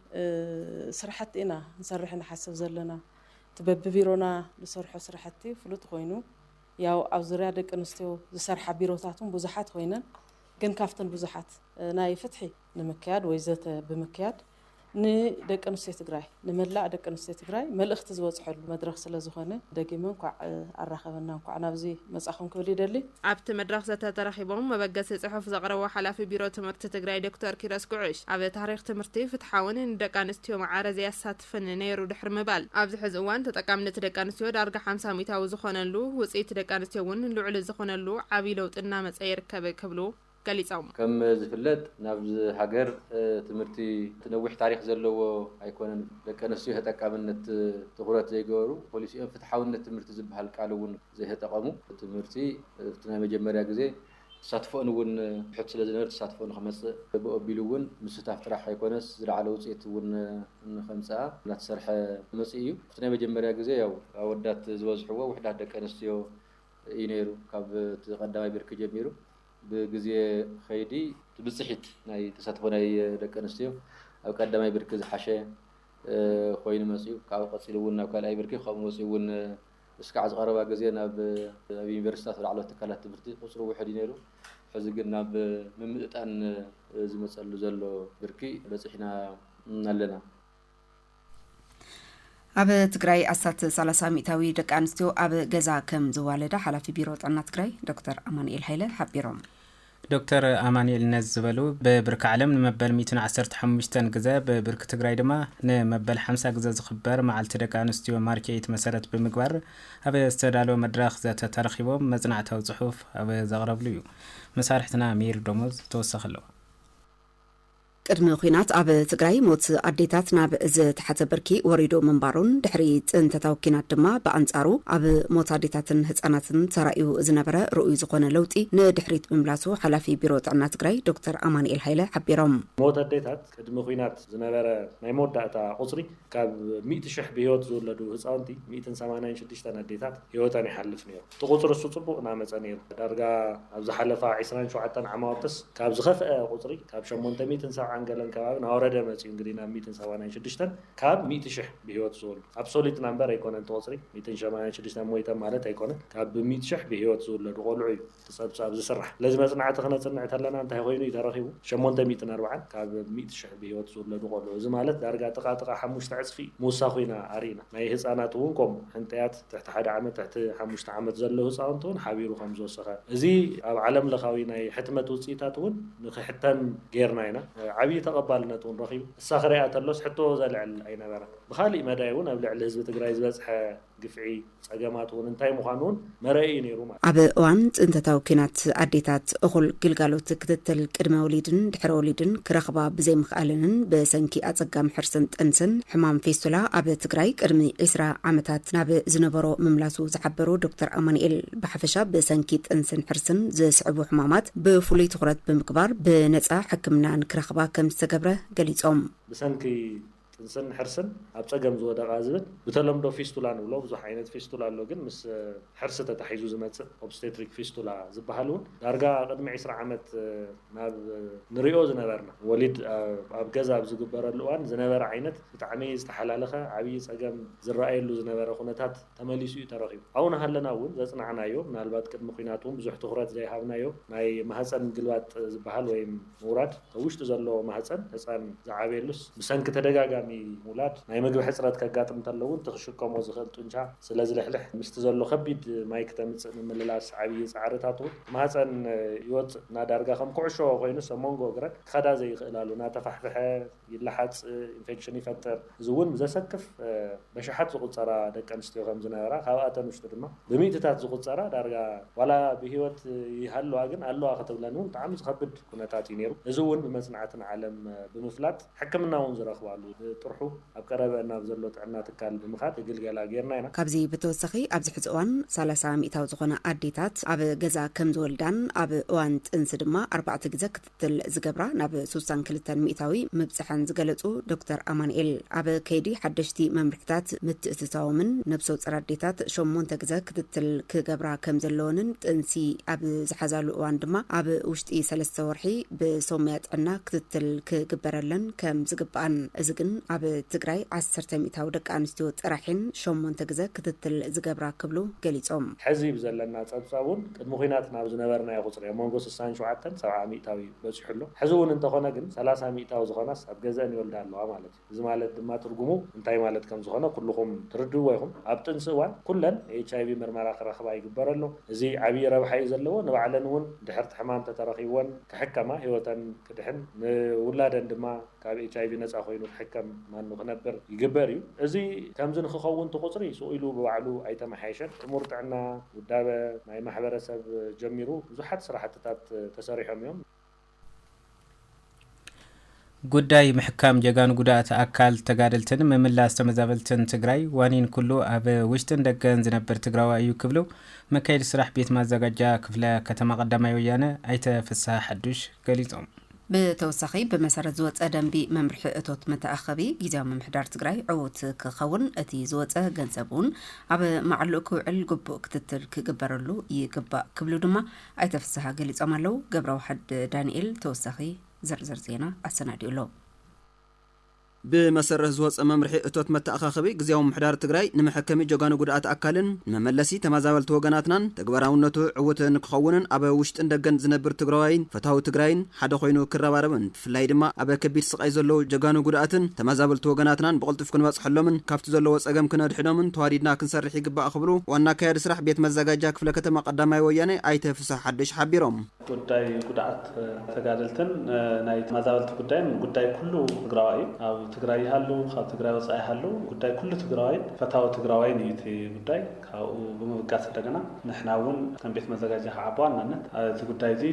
Speaker 9: سرحتنا نسرحنا حسب زلنا تبب بيرونا نسرح سرحتي فلوت خوينو ياو او زريا دقنسيو زسرح بيروتاتون بزحات خوينن كن كافتن بزحات ناي فتحي نمكياد ويزت بمكياد ندقنسيو تግራይ نملا دقنسيو تግራይ መልእኽቲ ዝወጽሐሉ መድረኽ ስለ ዝኾነ ደጊመን ቋ አራኸበና ቋ ናብዚ መጻኹም ክብል ይደሊ
Speaker 8: ኣብቲ መድረኽ ዘተተረኺቦም መበገስ ጽሑፍ ዘቕረበ ሓላፊ ቢሮ ትምህርቲ ትግራይ ዶክተር ኪሮስ ጉዑሽ ኣብ ታሪኽ ትምህርቲ ፍትሓውን ንደቃንስትዮ ማዕረዝ ያሳትፍን ነይሩ ድሕሪ ምባል ኣብዚ ሕዚ እዋን ተጠቃምነት ደቃንስትዮ ዳርጋ 50 ሚታዊ ዝኾነሉ ውጽኢት ደቃንስትዮ እውን ልዑል ዝኾነሉ ዓብይ ለውጥና መጽየር ከብሉ قاليصام
Speaker 6: كم زفلت نابز هاجر تمرتي تنوح تاريخ زلوا هيكون لكنسيو تقامنت تغرات زي غورو بوليسيون فتحاون تمرتي زبحال قالون زي تقامو تمرتي تنا مجمريا غزي تساتفون ون حت سلازنر تساتفون خمس بقبيلون مستاف طرح هيكونس زرعلو وصيت ون خمسه لا تسرح مسيو تنا مجمريا غزي ياو اودات زوزحوا وحدات دكنسيو ينيرو كاب تقدمي برك جميرو بجزء خيدي بصحيت ناي تساتفوناي دقنستيو او قدماي بركز حشه خوين مسيو كاو قصيلونا وكالاي بركي خموسيون اسكع زقربا غزينا بيونيفرسيتات على تكالات تمرتي قصرو وحد ينيرو حزقنا بممطان زمصلو زلو بركي بصحنا نالنا
Speaker 3: ኣብ ትግራይ ኣሳት 30 ሚታዊ ደቂ ኣንስትዮ ኣብ ገዛ ከም ዝዋለዳ ሓላፊ ቢሮ ጥዕና ትግራይ ዶክተር አማኑኤል ሃይለ ሓቢሮም
Speaker 2: ዶክተር አማኑኤል ነዝበሉ በብርክ ዓለም ንመበል 115 ግዜ በብርክ ትግራይ ድማ ንመበል 50 ግዜ ዝኽበር መዓልቲ ደቂ ኣንስትዮ ማርኬት መሰረት ብምግባር ኣብ ዝተዳለወ መድረኽ ዘተተረኺቦም መጽናዕታዊ ጽሑፍ ኣብ ዘቕረብሉ እዩ መሳርሕትና ሚር ደሞዝ ተወሰኸሎ
Speaker 3: ቅድሚ ኩናት ኣብ ትግራይ ሞት ኣዴታት ናብ እዚ ተሓተ ብርኪ ወሪዶ መንባሩን ድሕሪ ጽንተታዊ ኩናት ድማ በኣንጻሩ ኣብ ሞት ኣዴታትን ህፃናትን ተራእዩ ዝነበረ ርኡይ ዝኾነ ለውጢ ንድሕሪት ብምምላሱ ሓላፊ ቢሮ ጥዕና ትግራይ ዶክተር አማኑኤል ሃይለ ሓቢሮም
Speaker 10: ሞት ኣዴታት ቅድሚ ኩናት ዝነበረ ናይ ሞዳእታ ቁጽሪ ካብ 100,000 ብህይወት ዝወለዱ ህፃውንቲ 186 ኣዴታት ህይወተን ይሓልፍ ነይሩ ተቁጽሪ እሱ ጽቡቕ ናመፀ ነይሩ ዳርጋ ኣብ ዝሓለፈ 27 ዓመታትስ ካብ ዝኸፍአ ቁጽሪ ካብ 870 አንገለን ከባቢ ናወረደ መጽ እንግዲህ ና 176 ካብ 100,000 በህይወት ዞል አብሶሉት ነምበር አይኮነን ተወጽሪ 176 ሞይተ ማለት አይኮነን ካብ 100,000 በህይወት ዞል ለድቆልዑ ተሰብሳብ ዝስራሕ ለዚ መጽናዕት ክነጽንዕ ተለና እንታይ ኮይኑ ይተረኺቡ 840 ካብ 100,000 በህይወት ዞል ለድቆልዑ እዚ ማለት ዳርጋ ጥቃጥቃ 5 ዕጽፊ ሙሳኺና አሪና ናይ ህፃናት እውን ቆም ሕንጠያት ተሕቲ 1 ዓመት ተሕቲ 5 ዓመት ዘለው ህፃውንቱን ሓቢሩ ከም ዝወሰኸ እዚ ኣብ ዓለም ለኻዊ ናይ ሕትመት ውጽኢታት እውን ንኽሕተም ጌርና ኢና عبي تقبلنته ونرخيو الساخريات اللوس حتى زلعل أي نبرة بخالي مدايون أبلع الحزب تجري بزح قفعي أجمعت وننتهي مخانون مرأيين يروما
Speaker 3: عب وانت انت توكينات عديتات أخل قلقالوت كتتل كرما وليدن دحر وليدن كرخبا بزي مخالنن بسنكي أتقام حرسنت أنسن حمام فيستولا عب تجري كرمي إسرا عمتات ناب زنبرو مملاسو زعبرو دكتور أمانيل بحفشة بسنكي أنسن حرسن زي صعبو حمامات بفولي تغرد بمكبار بنتسا حكمنا كرخبا كم استقبره قليتهم
Speaker 10: بسنكي إنسان حرسن أبتجم زود غازبن بتلمدو فيستولا نولو بزح عينت فيستولا لوجن مس حرسة تحيزو زمت أوبستريك فيستولا زبحلون درجة قدم عسر عمت ناب نريو زنبرنا وليد أبجزا بزجبر اللوان زنبر عينت بتعميز تحلالخه عبيس أجم زرائي لو زنبر خونتات تمليسو تراغيب أونا هلنا ون زنا عنايو نالبات كد مخيناتهم بزح تخرات زي هابنايو ماي مهسن قلوات زبحل ويم مورد توش تزلو مهسن هسن زعابيلوس بسن كتدقاقا مولاد ناي مغب حصرات كاغاطم تلون تخشكم وزخل طنجا سلازي لحلح مستزلو خبيد مايك تمص مللاس عبي صعرتاتو ماصن يوت نادارغا خم كعشو وينو سمونغو غرك خدا زي خلالو نا تفحفح يلحص انفكشن يفتر زون مزسكف بشحات زقصرا دقنستيو خم زنارا خاواتن وشت دما بميتታት زقصرا دارغا ولا بهيوت يحلو اغن الله اختبلنون طعم زخبد كنتات ينيرو زون بمصنعتنا عالم بمفلات حكمناون زرخوالو طرحو أبقربنا بزلوت عنا تكال بمخات يقلقلا غيرنا هنا
Speaker 3: كابزي بتوسخي أبز حزوان 300 مئتاو زغونا أديتات أب جزا كم زولدان أب وانت انسدما 4 جزا كتتل زقبرا ناب سوسان كلتان مئتاوي مبسحان زقلتو دكتور أمانيل أب كيدي حدشتي ممرحتات متأتتاو من نبسوت أديتات شمون تجزا كتتل كجبرا كم زلونن تنسي أب زحزالو واندما أب وشتي 3 ورحي بسوميات عنا كتتل كجبرلن كم زقبان ازقن أب تجري 10 مئتاو دق أنستيو طرحين شمون تجزا كتتل زقبرا كبلو قليصوم
Speaker 10: حزب زلنا تصابون مخيناتنا بزنبرنا يقصر مونغوس سان شوعتن 7 مئتاوي بصحلو حزون انت خونا ግን 30 مئتاو زخوناس اب ገዛን ይወልዳሉ ማለት እዚ ማለት ድማ ትርጉሙ እንታይ ማለት ከም ዝኾነ ኩልኩም ትርድው ይኹም ኣብ ጥንስዋን ኩለን ኤችአይቪ ምርመራ ክረኽባ ይግበረሉ እዚ ዓብይ ረብሓ እዩ ዘለዎ ንባዕለን እውን ድሕርቲ ሕማም ተተረኺቦን ክሕከማ ህይወተን ክድሕን ንውላደን ድማ ካብ ኤችአይቪ ነፃ ኮይኑ ክሕከም ማኑ ክነብር ይግበር እዩ እዚ ከምዚ ንክኸውን ተቆፅሪ ስኢሉ ብባዕሉ ኣይተመሓየሸን እሙር ጥዕና ውዳበ ናይ ማሕበረሰብ ጀሚሩ ብዙሓት ስራሕትታት ተሰሪሖም እዮም
Speaker 2: ጉዳይ ምሕካም ጀጋን ጉዳት አካል ተጋደልትን መምላስ ተመዛበልትን ትግራይ ዋኒን ኩሉ አበ ውሽጥን ደገን ዝነበር ትግራዋይ እዩ ክብሉ መካይድ ስራሕ ቤት ማዘጋጃ ክፍለ ከተማ ቀዳማይ ወያነ ኣይተፈሳህ ሓዱሽ ገሊጾም
Speaker 3: بتوسخي بمسارة زوت أدنبي ممرح أتوت متأخبي جزاء ممحدار تجري عوت كخون أتي زوت جنزبون عب معلوكو الجبو كتتر كجبرلو يجبا كبلو دما أيتفسها جليس أمالو جبرو حد دانيال توسخي زرزر زينا السناديولو
Speaker 11: بمسره زوص ممرحي اتوت متاخخبي غزياو محدار تግራይ ንመሐከሚ ጀጋኑ ጉዳት አካልን መመለሲ ተማዛበልት ወገናትናን ተግባራውነቱ ዕውትን ክኸውንን አበ ውሽጥን ደገን ዝነብር ትግራይን ፈታው ትግራይን ሓደ ኮይኑ ክረባረብን ፍላይ ድማ አበ ከቢድ ስቃይ ዘሎ ጀጋኑ ጉዳትን ተማዛበልት ወገናትናን በቅልጥፍ ክንበጽሐሎምን ካብቲ ዘሎ ወጸገም ክነድሕኖምን ተዋዲድና ክንሰርሕ ይግባእ ክብሉ ዋና ካያድ ስራሕ ቤት መዘጋጃ ክፍለ ከተማ ቀዳማይ ወያነ ኣይተፍሳህ ሓድሽ ሓቢሮም
Speaker 6: ጉዳይ ጉዳት ተጋደልትን ናይ ተማዛበልት ጉዳይን ጉዳይ ኩሉ ትግራዋይ አው ትግራይ ያሉ ካብ ትግራይ ወጻይ ያሉ ጉዳይ ኩሉ ትግራይ ፈታው ትግራይ ነይቲ ጉዳይ ካው በመብቃት እንደገና ንሕናውን ከም ቤት መዘጋጃ ዓባናነት እቲ ጉዳይ እዚ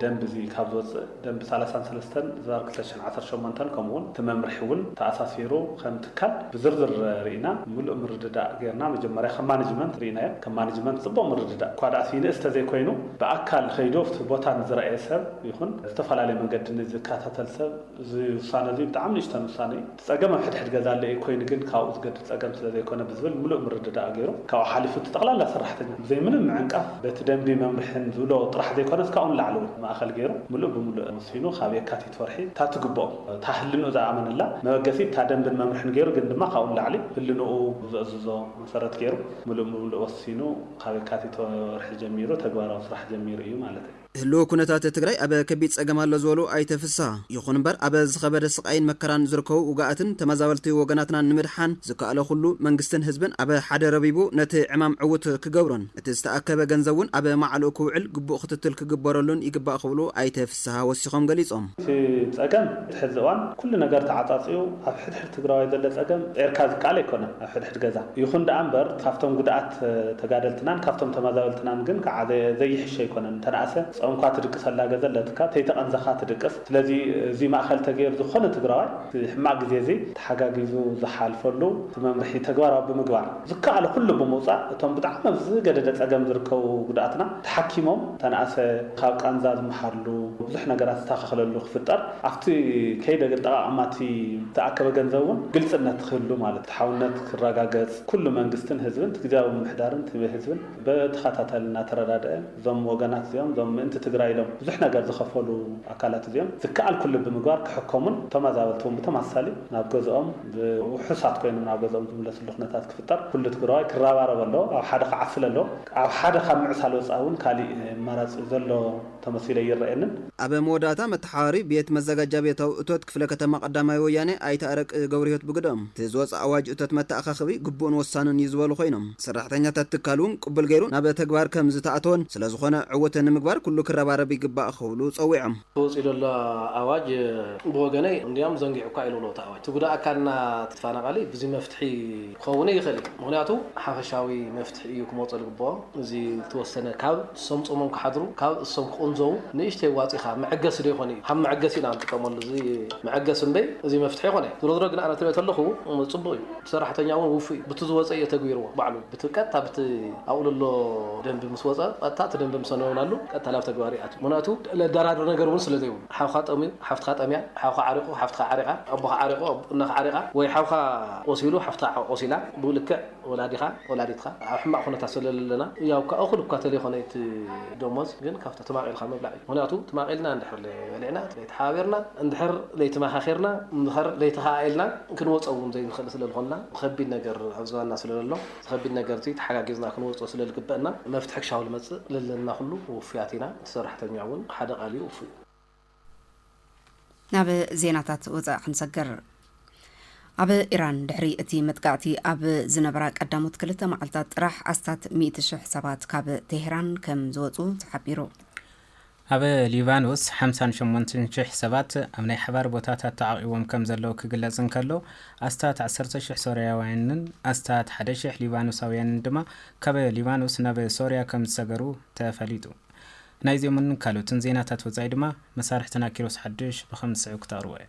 Speaker 6: ደንብ እዚ ካብ ዝወጽ ደንብ 33 ዝባር 2018 ከምውን ተመምርሕውን ተኣሳሲሩ ከም ትካል ብዝርዝር ሪኢና ሙሉእ ምርድዳእ ጌርና መጀመርያ ከም ማኔጅመንት ሪኢና ከም ማኔጅመንት ጽቡቕ ምርድዳእ ኳዳት ይንእስተ ዘይኮይኑ በአካል ኸይዶፍት ቦታ ንዝረአየ ሰብ ይኹን ዝተፈላለዩ መንገዲ ንዝካታተል ሰብ እዚ ውሳነ እዚ ብጣዕሚ ንእሽተን ውሳነ ጸገም ሕድሕድ ገዛለ ኮይኑ ግን ካብኡ ዝገድ ጸገም ስለ ዘይኮነ ብዝብል ሙሉእ ምርድዳእ ገይሩ ካብ ሓሊፉ ተጠቕላላ ሰራሕተኛ ብዘይ ምንም ዕንቃፍ በቲ ደንቢ መምርሕን ዝብሎ ጥራሕ ዘይኮነ እስካሁን ላዕሉ ማእኸል ገይሩ ሙሉእ ብሙሉእ ወሲኑ ካብ የካቲት ወርሒ ታትግብኦ ታህልኑ ዝኣመንላ መበገሲ ታ ደንብን መምርሕን ገይሩ ግን ድማ ካብኡ ላዕሊ ህልንኡ ዝእዝዞ መሰረት ገይሩ ሙሉእ ወሲኑ ካብ የካቲት ወርሒ ጀሚሩ ተግባራዊ ስራሕ ጀሚሩ እዩ ማለት እዩ
Speaker 11: ህልው ኩነታት ትግራይ አበ ከቢድ ጸገም ኣሎ ዝበሉ ኣይተፍሳ ይኹን እምበር አበ ዝኸበደ ስቃይን መከራን ዝርከቡ ውጋኣትን ተመዛበልቲ ወገናትና ንምድሓን ዝከኣለ ኩሉ መንግስትን ህዝብን አበ ሓደ ረቢቡ ነቲ ዕማም ዕውት ክገብሮን እቲ ዝተኣከበ ገንዘቡን አበ ማዕልኡ ክውዕል ግቡእ ክትትል ክግበረሉን ይግባእ ክብሉ ኣይተፍሳ ወሲኾም ገሊጾም
Speaker 6: ጸገም ትሕዝዋን ኩሉ ነገር ተዓጣጽዩ ኣብ ሕድሕድ ትግራይ ዘለ ጸገም ኤርካ ዝቃለ ይኮነ ኣብ ሕድሕድ ገዛ ይኹን ደኣ እምበር ካብቶም ጉድኣት ተጋደልትናን ካብቶም ተመዛበልትናን ግን ከዓ ዘይሕሸ ይኮነን ተናእሰ ጾምኳ ትድቅሰላ ገዘለትካ ተይተቐንዘኻ ትድቅስ ስለዚ እዚ ማእኸል ተገይር ዝኾነ ትግራዋይ ሕማቅ ግዜ እዚ ተሓጋጊዙ ዝሓልፈሉ መምርሒ ተግባራዊ ብምግባር ዝከኣለ ኩሉ ብምውፃእ እቶም ብጣዕሚ ዝገደደ ጸገም ዝርከቡ ጉድኣትና ተሓኪሞም ተናእሰ ካብ ቃንዛ ዝመሓርሉ ብዙሕ ነገራት ዝተኸኸለሉ ክፍጠር ኣብቲ ከይደ ጠቃቅማቲ ተኣከበ ገንዘብ እውን ግልጽነት ክህሉ ማለት ተሓውነት ክረጋገጽ ኩሉ መንግስትን ህዝብን ግዝያዊ ምምሕዳርን ህዝብን በተኸታተል እናተረዳድአ ዞም ወገናት እዚኦም ዞም ምእንቲ ትግራይ ኢሎም ብዙሕ ነገር ዝኸፈሉ ኣካላት እዚኦም ዝከኣል ኩሉ ብምግባር ክሕከሙን ተመዛበልቶም ብተመሳሳሊ ናብ ገዝኦም ብውሑሳት ኮይኖም ናብ ገዝኦም ዝምለስሉ ኩነታት ክፍጠር ኩሉ ትግራዋይ ክረባረብ ኣለዎ ኣብ ሓደ ክዓፍል ኣለዎ ኣብ ሓደ ካብ ምዕሳል ወፃኢ እውን ካሊእ መራፂ ዘሎ ተመሲለ ይረአየንን
Speaker 11: አበ መወዳእታ መተሓዋሪ ቤት መዘጋጃ ቤታዊ እቶት ክፍለ ከተማ ቀዳማይ ወያኔ ኣይተኣረቅ ገብርሂወት ብግዶም ትዝወፅ ኣዋጅ እቶት መተኣኻኸቢ ግቡእን ወሳንን ይዝበሉ ኮይኖም ሰራሕተኛታት ትካሉን ቅብል ገይሩ ናብ ተግባር ከም ዝተኣተወን ስለዝኾነ ዕወት ንምግባር ኩሉ ክረባረብ ይግባእ ክብሉ ጸዊዖም
Speaker 12: ተወፂሉ ኣሎ ኣዋጅ ብወገነይ እንዲያም ዘንጊዕኳ ኢሉሎ ኣዋጅ ትጉዳ ኣካልና ተፈናቃሊ ብዙ መፍትሒ ክኸውን ይኽእል ምክንያቱ ሓፈሻዊ መፍትሒ እዩ ክመፅእ ዝግብኦ እዚ ተወሰነ ካብ ሰምጾሞም ክሓድሩ ካብ እሶም ክቕንዘው ንእሽተይ ዋፂኻ መዕገሲ ዶ ይኾን ከም መዕገሲ ኢና ንጥቀመሉ እዚ መዕገሲ እምበይ እዚ መፍትሒ ይኾነ ዝረዝሮ ግን ኣነ ትሪኦ ኣለኹ ጽቡቕ እዩ ሰራሕተኛ እውን ውፉይ ብቲ ዝወፀ እየ ተግቢርዎ ባዕሉ ብትቀጥታ ብቲ ኣውልሎ ደንቢ ምስ ወፀ ቀጥታ እቲ ደንቢ ምሰነውናሉ ቀጥታ ላብ ተግባሪ ኣቱ ምክንያቱ ለዳራድር ነገር እውን ስለዘይብሉ ሓውካ ጠሚዩ ሓፍትካ ጠሚያ ሓውካ ዓሪቑ ሓፍትካ ዓሪቓ ኣቦኻ ዓሪቑ እናኻ ዓሪቓ ወይ ሓውካ ቆሲሉ ሓፍትካ ቆሲላ ብልክዕ ወላዲኻ ወላዲትካ ኣብ ሕማቅ ኩነታት ስለለና ያው ከእኹል እኳ ተለይኮነ እቲ ደሞዝ ግን ካብታ ተማቒልካ መብላዕ እዩ ምክንያቱ ተማቒልና እንድሕር በሊዕና ለይተሓባቢርና እንድሕር ለይተመኻኺርና እንድሕር ለይተኸኣኢልና ክንወፀ እውን ዘይንኽእል ስለዝኾንና ከቢድ ነገር ኣብ ዝባና ስለዘሎ ከቢድ ነገር እዚ ተሓጋጊዝና ክንወፀ ስለዝግበአና መፍትሒ ክሻው ልመፅእ ለለና ኩሉ ውፍያት ኢና ተሰራሕተኛ እውን ሓደ ቃልዩ ውፍይ
Speaker 3: ናብ ዜናታት ወፃእ ክንሰገር ኣብ ኢራን ድሕሪ እቲ መጥቃዕቲ ኣብ ዝነበራ ቀዳሞት 2 መዓልታት ጥራሕ ኣስታት 100,000 ሰባት ካብ ቴህራን ከም ዝወፁ ተሓቢሩ
Speaker 2: ኣብ ሊባኖስ 58,000 ሰባት ኣብ ናይ ሓባር ቦታታት ተዓቂቦም ከም ዘለዉ ክግለጽ እንከሎ ኣስታት 10,000 ሶርያውያንን ኣስታት 1,000 ሊባኖሳውያንን ድማ ካብ ሊባኖስ ናብ ሶርያ ከም ዝሰገሩ ተፈሊጡ ናይዚኦምን ካልኦትን ዜናታት ወፃኢ ድማ መሳርሕትና ኪሮስ ሓድሽ ብኸምስዑ ክተቕርቡ እዩ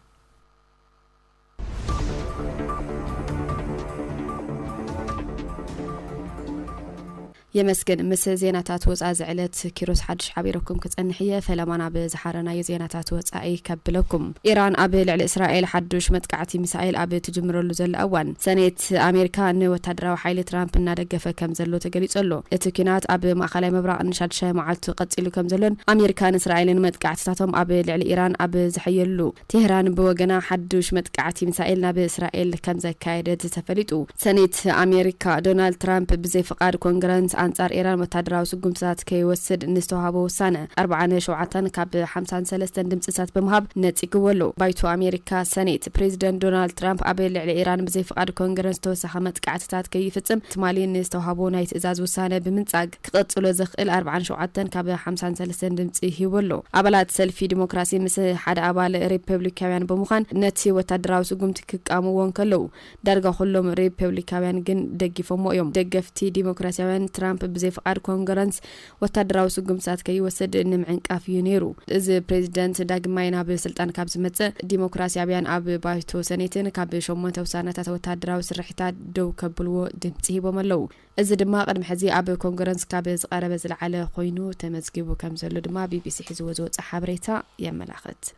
Speaker 13: يمسكن مس زيناتات وصا زعلت كيروس حدش حبيركم كتصنحيه فلمانا بزحرنا يزيناتات وصاي كبلكم ايران ابل على اسرائيل حدش متقعتي مسائل اب تجمرلو زل اوان سنه امريكا ان وتدراو حيل ترامب نادغفه كم زلو تغليصلو اتكينات اب ماخلاي مبراق نشاد شاي معلت قصيلو كم زلن امريكا اسرائيل متقعتاتهم اب على ايران اب زحيلو تهران بوغنا حدش متقعتي مسائل ناب اسرائيل كم زكايدت تفليطو سنه امريكا دونالد ترامب بزي فقاد كونغرس አንጻር ኢራን ወታደራዊ ስጉምታት ከይወስድ ንስተዋሃበ ውሳነ 47 ካብ 53 ድምጽታት በመሃብ ነጽግወሉ ባይቱ አሜሪካ ሰኔት ፕሬዚደንት ዶናልድ ትራምፕ አበል ልዕሊ ኢራን ብዘይ ፍቃድ ኮንግረስ ተወሳኺ መጥቃዕትታት ከይፍጽም ትማሊ ንስተዋሃበ ናይ ትእዛዝ ውሳነ ብምንጻግ ክቀጽሎ ዘኽእል 47 ካብ 53 ድምጽ ይህወሉ አባላት ሰልፊ ዲሞክራሲ ምስ ሓደ አባል ሪፐብሊካውያን በመኻን ነቲ ወታደራዊ ስጉምት ክቃመውን ከለው ዳርጋ ሁሉም ሪፐብሊካውያን ግን ደግፎም እዮም ደገፍቲ ዲሞክራሲያውያን ትራምፕ بزي فقار كونغرس وتدراو سغمسات كيوسد نمعنقاف ينيرو از بريزيدنت داغماينا بسلطان كاب زمص ديموكراسيابيان اب بايتو سنيتن كاب شومونت وسانات وتدراو سرحيتات دو كبلو دمصي بملو از دما قدم حزي اب كونغرس كاب زقرب زلعله خوينو تمزغبو كم زلو دما بي بي سي حزو حبريتا يملاخت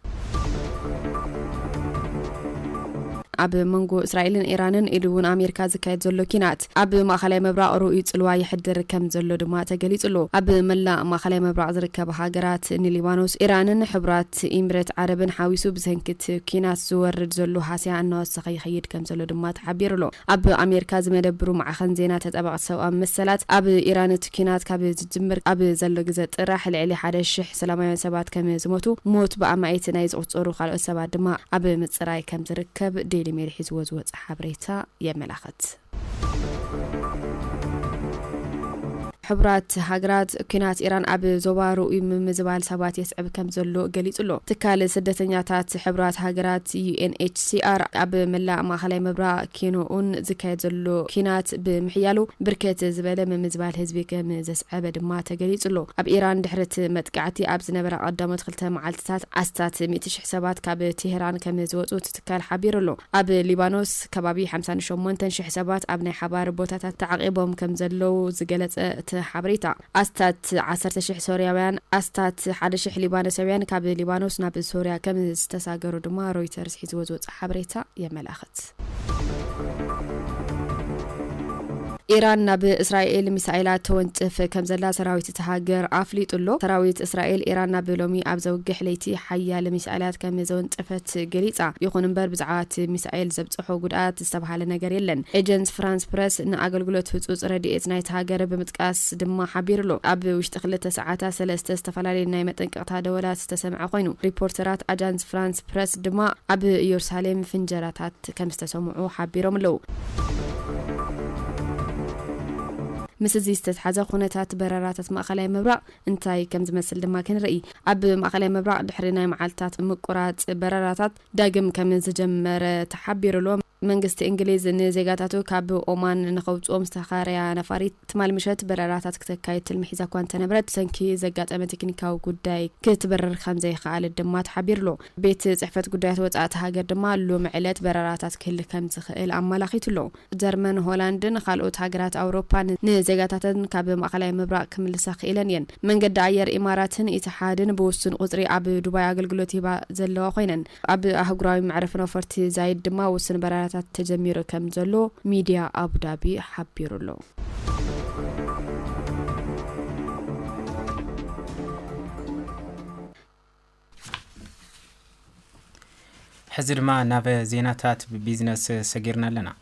Speaker 13: أب منجو إسرائيل إيران إلون أمريكا زكاية زلو كينات أب مأخلي مبرع رؤية سلوا يحدر كم زلو دما تجليت له أب ملا مأخلي مبرع زركب هاجرات ليبانوس إيران حبرات إمارات عرب حاويسو بزنكت كينات زور زلو حاسيا أنه سخي خيد كم زلو دما تعبير له أب أمريكا زمدبرو مع خنزينات تتابع سواء مسلات أب إيران تكينات كاب جمر أب زلو جزت راح العلي حدا الشح سلامي سبات كم زموتو موت بأمايت نايز أتصورو خالق سبات دما أب متصراي كم زركب ديلي مير حزوز وز حبريتا يملاخت حبرات هاجرات كينات إيران أب زوارو مزبال سبات يسعب كم زلو قليت له تكال سدتنياتات حبرات هاجرات UNHCR أب ملا ما خلي مبرا كينون زكاية زلو كينات بمحيالو بركة زبالة من مزبال هزبي كم زسعب دما تقليت له أب إيران دحرت متقعتي أب زنبرا قدامت خلتها معالتات أستات 100 حسابات كاب تهران كم زوتو تتكال حبير له أب ليبانوس كبابي 58 حسابات أبني حبار بوتات تعقيبهم كم زلو زقلت حبريتا أستات 10,000 سورياويان أستات 11,000 ليبانوسيويان كاب ليبانوس ناب سوريا كم استساغرو دما رويترز حزوز حبريتا يملاخت إيران ناب إسرائيل مسائلات تونتف كم زلا سراويت تهاجر عفليت له سراويت إسرائيل إيران ناب لومي أبزو جحليتي حيا لمسائلات كم زون تفت جليتا يخون بر بزعات مسائل زبطحو قدات استبحال نجار يلن إيجنس فرانس بريس نأقل قلت فتوز رديت نايت هاجر بمتقاس دما حبير له أب واشتغلت ساعات سلست استفلالي نايمت انقطع دولات استسمع قينو ريبورترات أجنس فرانس بريس دما أب يرساليم فنجراتات كم استسمعو حبيرهم له مسزي استتحاز خونتات برارات مأخلي مبرع انتاي كم زمسل دما كنرئي أب مأخلي مبرع دحرنا معالتات مقرات برارات داقم كم زجمر تحبير لهم منجست إنجليز نزيجاتاتو كاب أومان نخوت مستخاريا نفاريت تمال مشت براراتات كتكايت المحيزة كوانت نبرد سنكي زجات أما تكنيكاو قداي كتبرر خمزي خال الدمات حبير له بيت صحفت قدايات وطعت هاجر دمال له معلات براراتات كل كم تخيل أما لاخيت له جرمن هولندن خالقوت هاجرات أوروبا نزيجاتاتن كاب مأخلي مبرع كمل ساخيلنين من قد عير إماراتن إتحادن بوسن قطري أب دبي أقلقلوتي با زلوا خينن أب أهجراي معرفنا فرتي زايد دما وسن برارات تجمير كم زلو ميديا أبو دابي حبيرو له
Speaker 2: حزر ما ناب زيناتات ببيزنس سجرنا لنا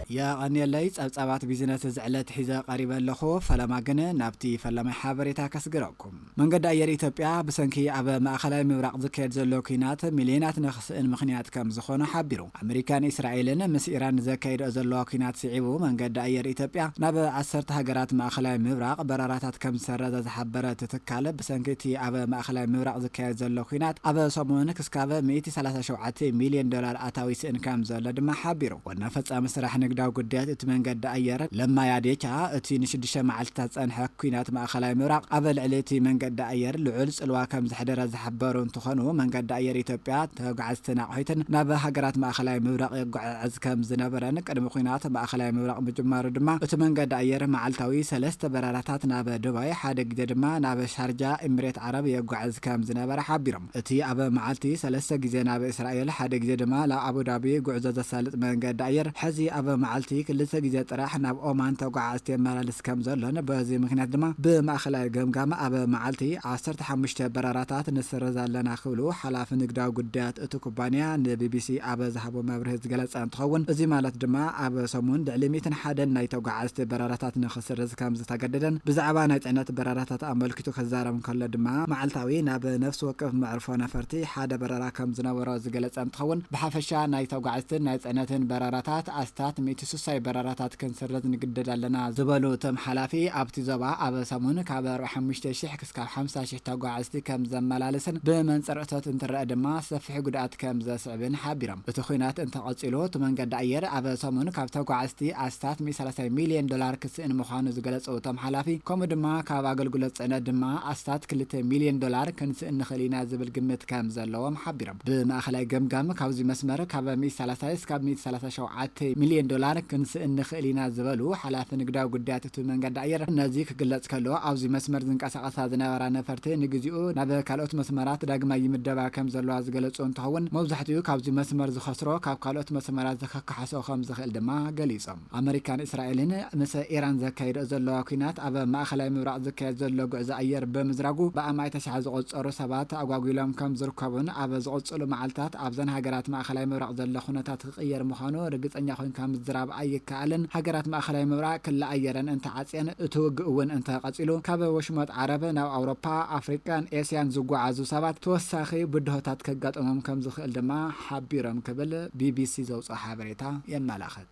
Speaker 14: يا أني الليت أبصابات بيزنس زعلت حذا قريبا لخو فلا ما جنا نبتي فلا ما حابريتا كسجراكم من قد أير إثيوبيا بسنكي أبا ما أخلي مبرق ذكر زلوكينات مليونات نخص إن مخنيات كم زخون حبيرو أمريكان إسرائيلنا مس إيران ذكر زلوكينات سعيبو من قد أير إثيوبيا نبا عسرت هجرات ما أخلي مبرق برارات كم سرد حبرت تتكالب بسنكتي أبا ما أخلي مبرق ذكر زلوكينات أبا صمونك سكابا 103 مليون دولار أتاويس إن كم زلد ما حبيرو ونفس أمسرح نقدر قديات اتمن قد أير لما ياديكها اتين شدشة معلتات أنحك كينات ما أخلاي مراق قبل عليتي من قد أير لعلس الواكم زحدر زحبارون تخنو من قد أير إثيوبيا توقع استناعيتن نابا هجرات ما أخلاي مراق يقع عزكم زنبرانك المقينات ما أخلاي مراق بجمار دما اتمن قد أير معلتاوي سلست براراتات نابا دبي حادق دما نابا شارجة إمريت عرب يقع عزكم زنبر حبيرم اتي أبا معلتي سلست جزي نابا إسرائيل حادق دما لا أبو دابي قعزة سالت من قد أير حزي أبا معلتي كل سجزت راح ناب أومان توقع استعمال السكام زلنا بهذه مكنات دما بمأخلة جمجمة أبا معلتي عصرت حمشت براراتات نسر زلنا خلو حلاف نقدر قدات أتوكوبانيا BBC أبا ذهبوا مبرهز جلس أن تخون زي مالت دما أبا سمون دعلميتن حدا نيتوقع براراتات نخسر السكام زتجددا بزعبان عنا براراتات أملكتو خزارة من كل دما معلتاوي ناب نفس وقف معرفنا فرتي حدا برارا كم زنورا زجلس أن تخون بحفشة نيتوقع نيتعنتن براراتات أستات ميتسوساي براراتات كنسرت نقدد لنا زبلو تم حلافي أبتي زبا أبا سمون كابر حمشت شيح كسكا 5 توقع عستي كم زملالسن بمنصرتات انتر دما سفح قدات كم زسعبن حابرم بتخينات انت قصيلو تمن قد عير أبا سمون كاب توقع عستي أستات 103 مليون دولار كسئن مخانو زقلت أو تم حلافي كوم دما كاب أقلقلت أنا دما أستات 3 مليون دولار كنسئن خلينا زبل قمت كم زلوهم حابرم بمأخلة قمقام كاوزي مسمر كاب 103 كاب 137 مليون دولار ክንስእን ንኽእሊና ዝበሉ ሓላፊ ንግዳዊ ጉዳያት እቲ መንገዲ ኣየር ነዚ ክግለጽ ከሎ ኣብዚ መስመር ዝንቀሳቐሳ ዝነበራ ነፈርቲ ንግዚኡ ናብ ካልኦት መስመራት ዳግማ ይምደባ ከም ዘለዋ ዝገለጹ እንትኸውን መብዛሕትኡ ካብዚ መስመር ዝኸስሮ ካብ ካልኦት መስመራት ዝከካሓሶ ከም ዝኽእል ድማ ገሊጾም ኣሜሪካን እስራኤልን ምስ ኢራን ዘካይድኦ ዘለዋ ኩናት ኣብ ማእኸላይ ምብራቕ ዝካየድ ዘሎ ጉዕዞ ኣየር ብምዝራጉ ብኣማይ ተሽሓ ዝቆጸሩ ሰባት ኣጓጉሎም ከም ዝርከቡን ኣብ ዝቆጸሉ መዓልታት ኣብዘን ሃገራት ማእኸላይ ምብራቕ ዘሎ ኩነታት ክቕየር ምዃኑ ርግጸኛ ኮይንካ ምዝራብ ኣይከኣልን ሃገራት ማእኸላይ ምብራቕ ክለኣየረን እንተዓጽየን እቲ ውግእ እውን እንተቐጺሉ ካብ ወሽመጥ ዓረብ ናብ ኣውሮፓ ኣፍሪካን ኤስያን ዝጓዓዙ ሰባት ተወሳኺ ብድሆታት ከጋጥሞም ከም ዝኽእል ድማ ሓቢሮም ክብል ቢቢሲ ዘውፅኦ ሓበሬታ የመላኽት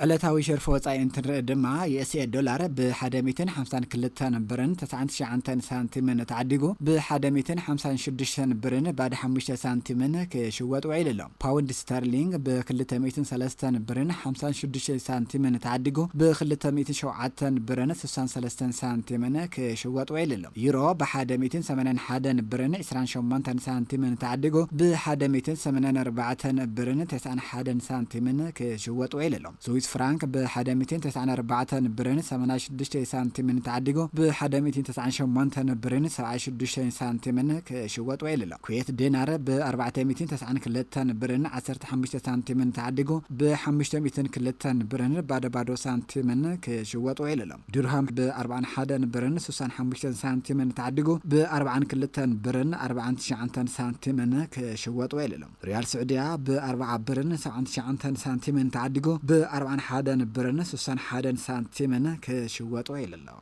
Speaker 14: ዕለታዊ ሸርፎ ወጻኢ እንትንርኢ ድማ የኤስኤ ዶላር ብ152 ብርን 99 ሳንቲምን ተዓዲጉ ብ156 ብርን ባድ 5 ሳንቲምን ክሽወጥ ውዒል ኣሎ ፓውንድ ስተርሊንግ ብ203 ብርን 56 ሳንቲምን ተዓዲጉ ብ207 ብርን 63 ሳንቲምን ክሽወጥ ውዒል ኣሎ ዩሮ ብ181 ብርን 28 ሳንቲምን ተዓዲጉ ብ184 ብርን 91 ሳንቲምን ክሽወጥ ውዒል ኣሎ ስዊስ فرانك ب194 برن 86 سنتيمن تعديغو ب198 برن 76 سنتيمن كشوط ويللا كويت دينار ب492 برن 15 سنتيمن تعديغو ب502 برن بادو سنتيمن كشوط ويللا درهم ب41 برن 65 سنتيمن تعديغو ب42 برن 49 سنتيمن كشوط ويللا ريال سعودية ب4 برن 79 سنتيمن تعديغو ب41 برن 61 سنتيمن كشوط ويللا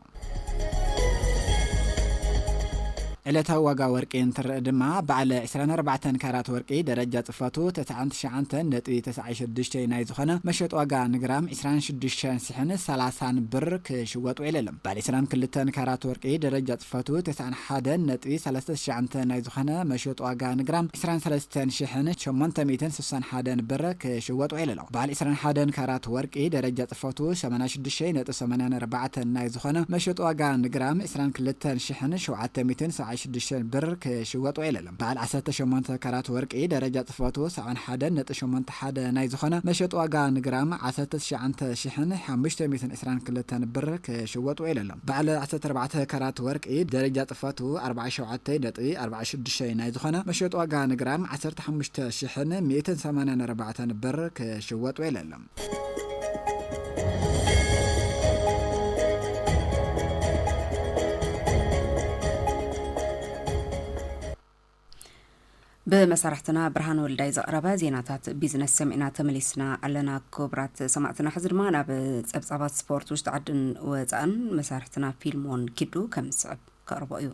Speaker 14: ዕለታዊ ዋጋ ወርቂ እንትርኢ ድማ በዓለ 24 ካራት ወርቂ ደረጃ ጽፈቱ 99.96 ናይ ዝኾነ መሸጥ ዋጋ ንግራም 26.30 ብር ክሽወጥ ውዒል በዓለ 22 ካራት ወርቂ ደረጃ ጽፈቱ 91.39 ናይ ዝኾነ መሸጥ ዋጋ ንግራም 23,861 ብር ክሽወጥ ውዒል በዓለ 21 ካራት ወርቂ ደረጃ ጽፈቱ 86.84 ናይ ዝኾነ መሸጥ ዋጋ ንግራም 22,700 6 ብር ክሽወጥ ውዒል በዓል 18 ካራት ወርቂ ደረጃ ጽፈቱ 71.81 ናይ ዝኾነ መሸጥ ዋጋ ንግራም 19,522 ብር ክሽወጥ ውዒል በዓል 14 ካራት ወርቂ ደረጃ ጽፈቱ 47.46 ናይ ዝኾነ መሸጥ ዋጋ ንግራም 15,184 ብር ክሽወጥ ውዒል
Speaker 3: بمسارحتنا برهان ولداي زقربا زيناتات بيزنس سمعنا تمليسنا علنا كبرات سمعتنا حزر معنا بصبصبات سبورت وش تعدن وزان مسارحتنا فيلمون كدو كم صعب كربايو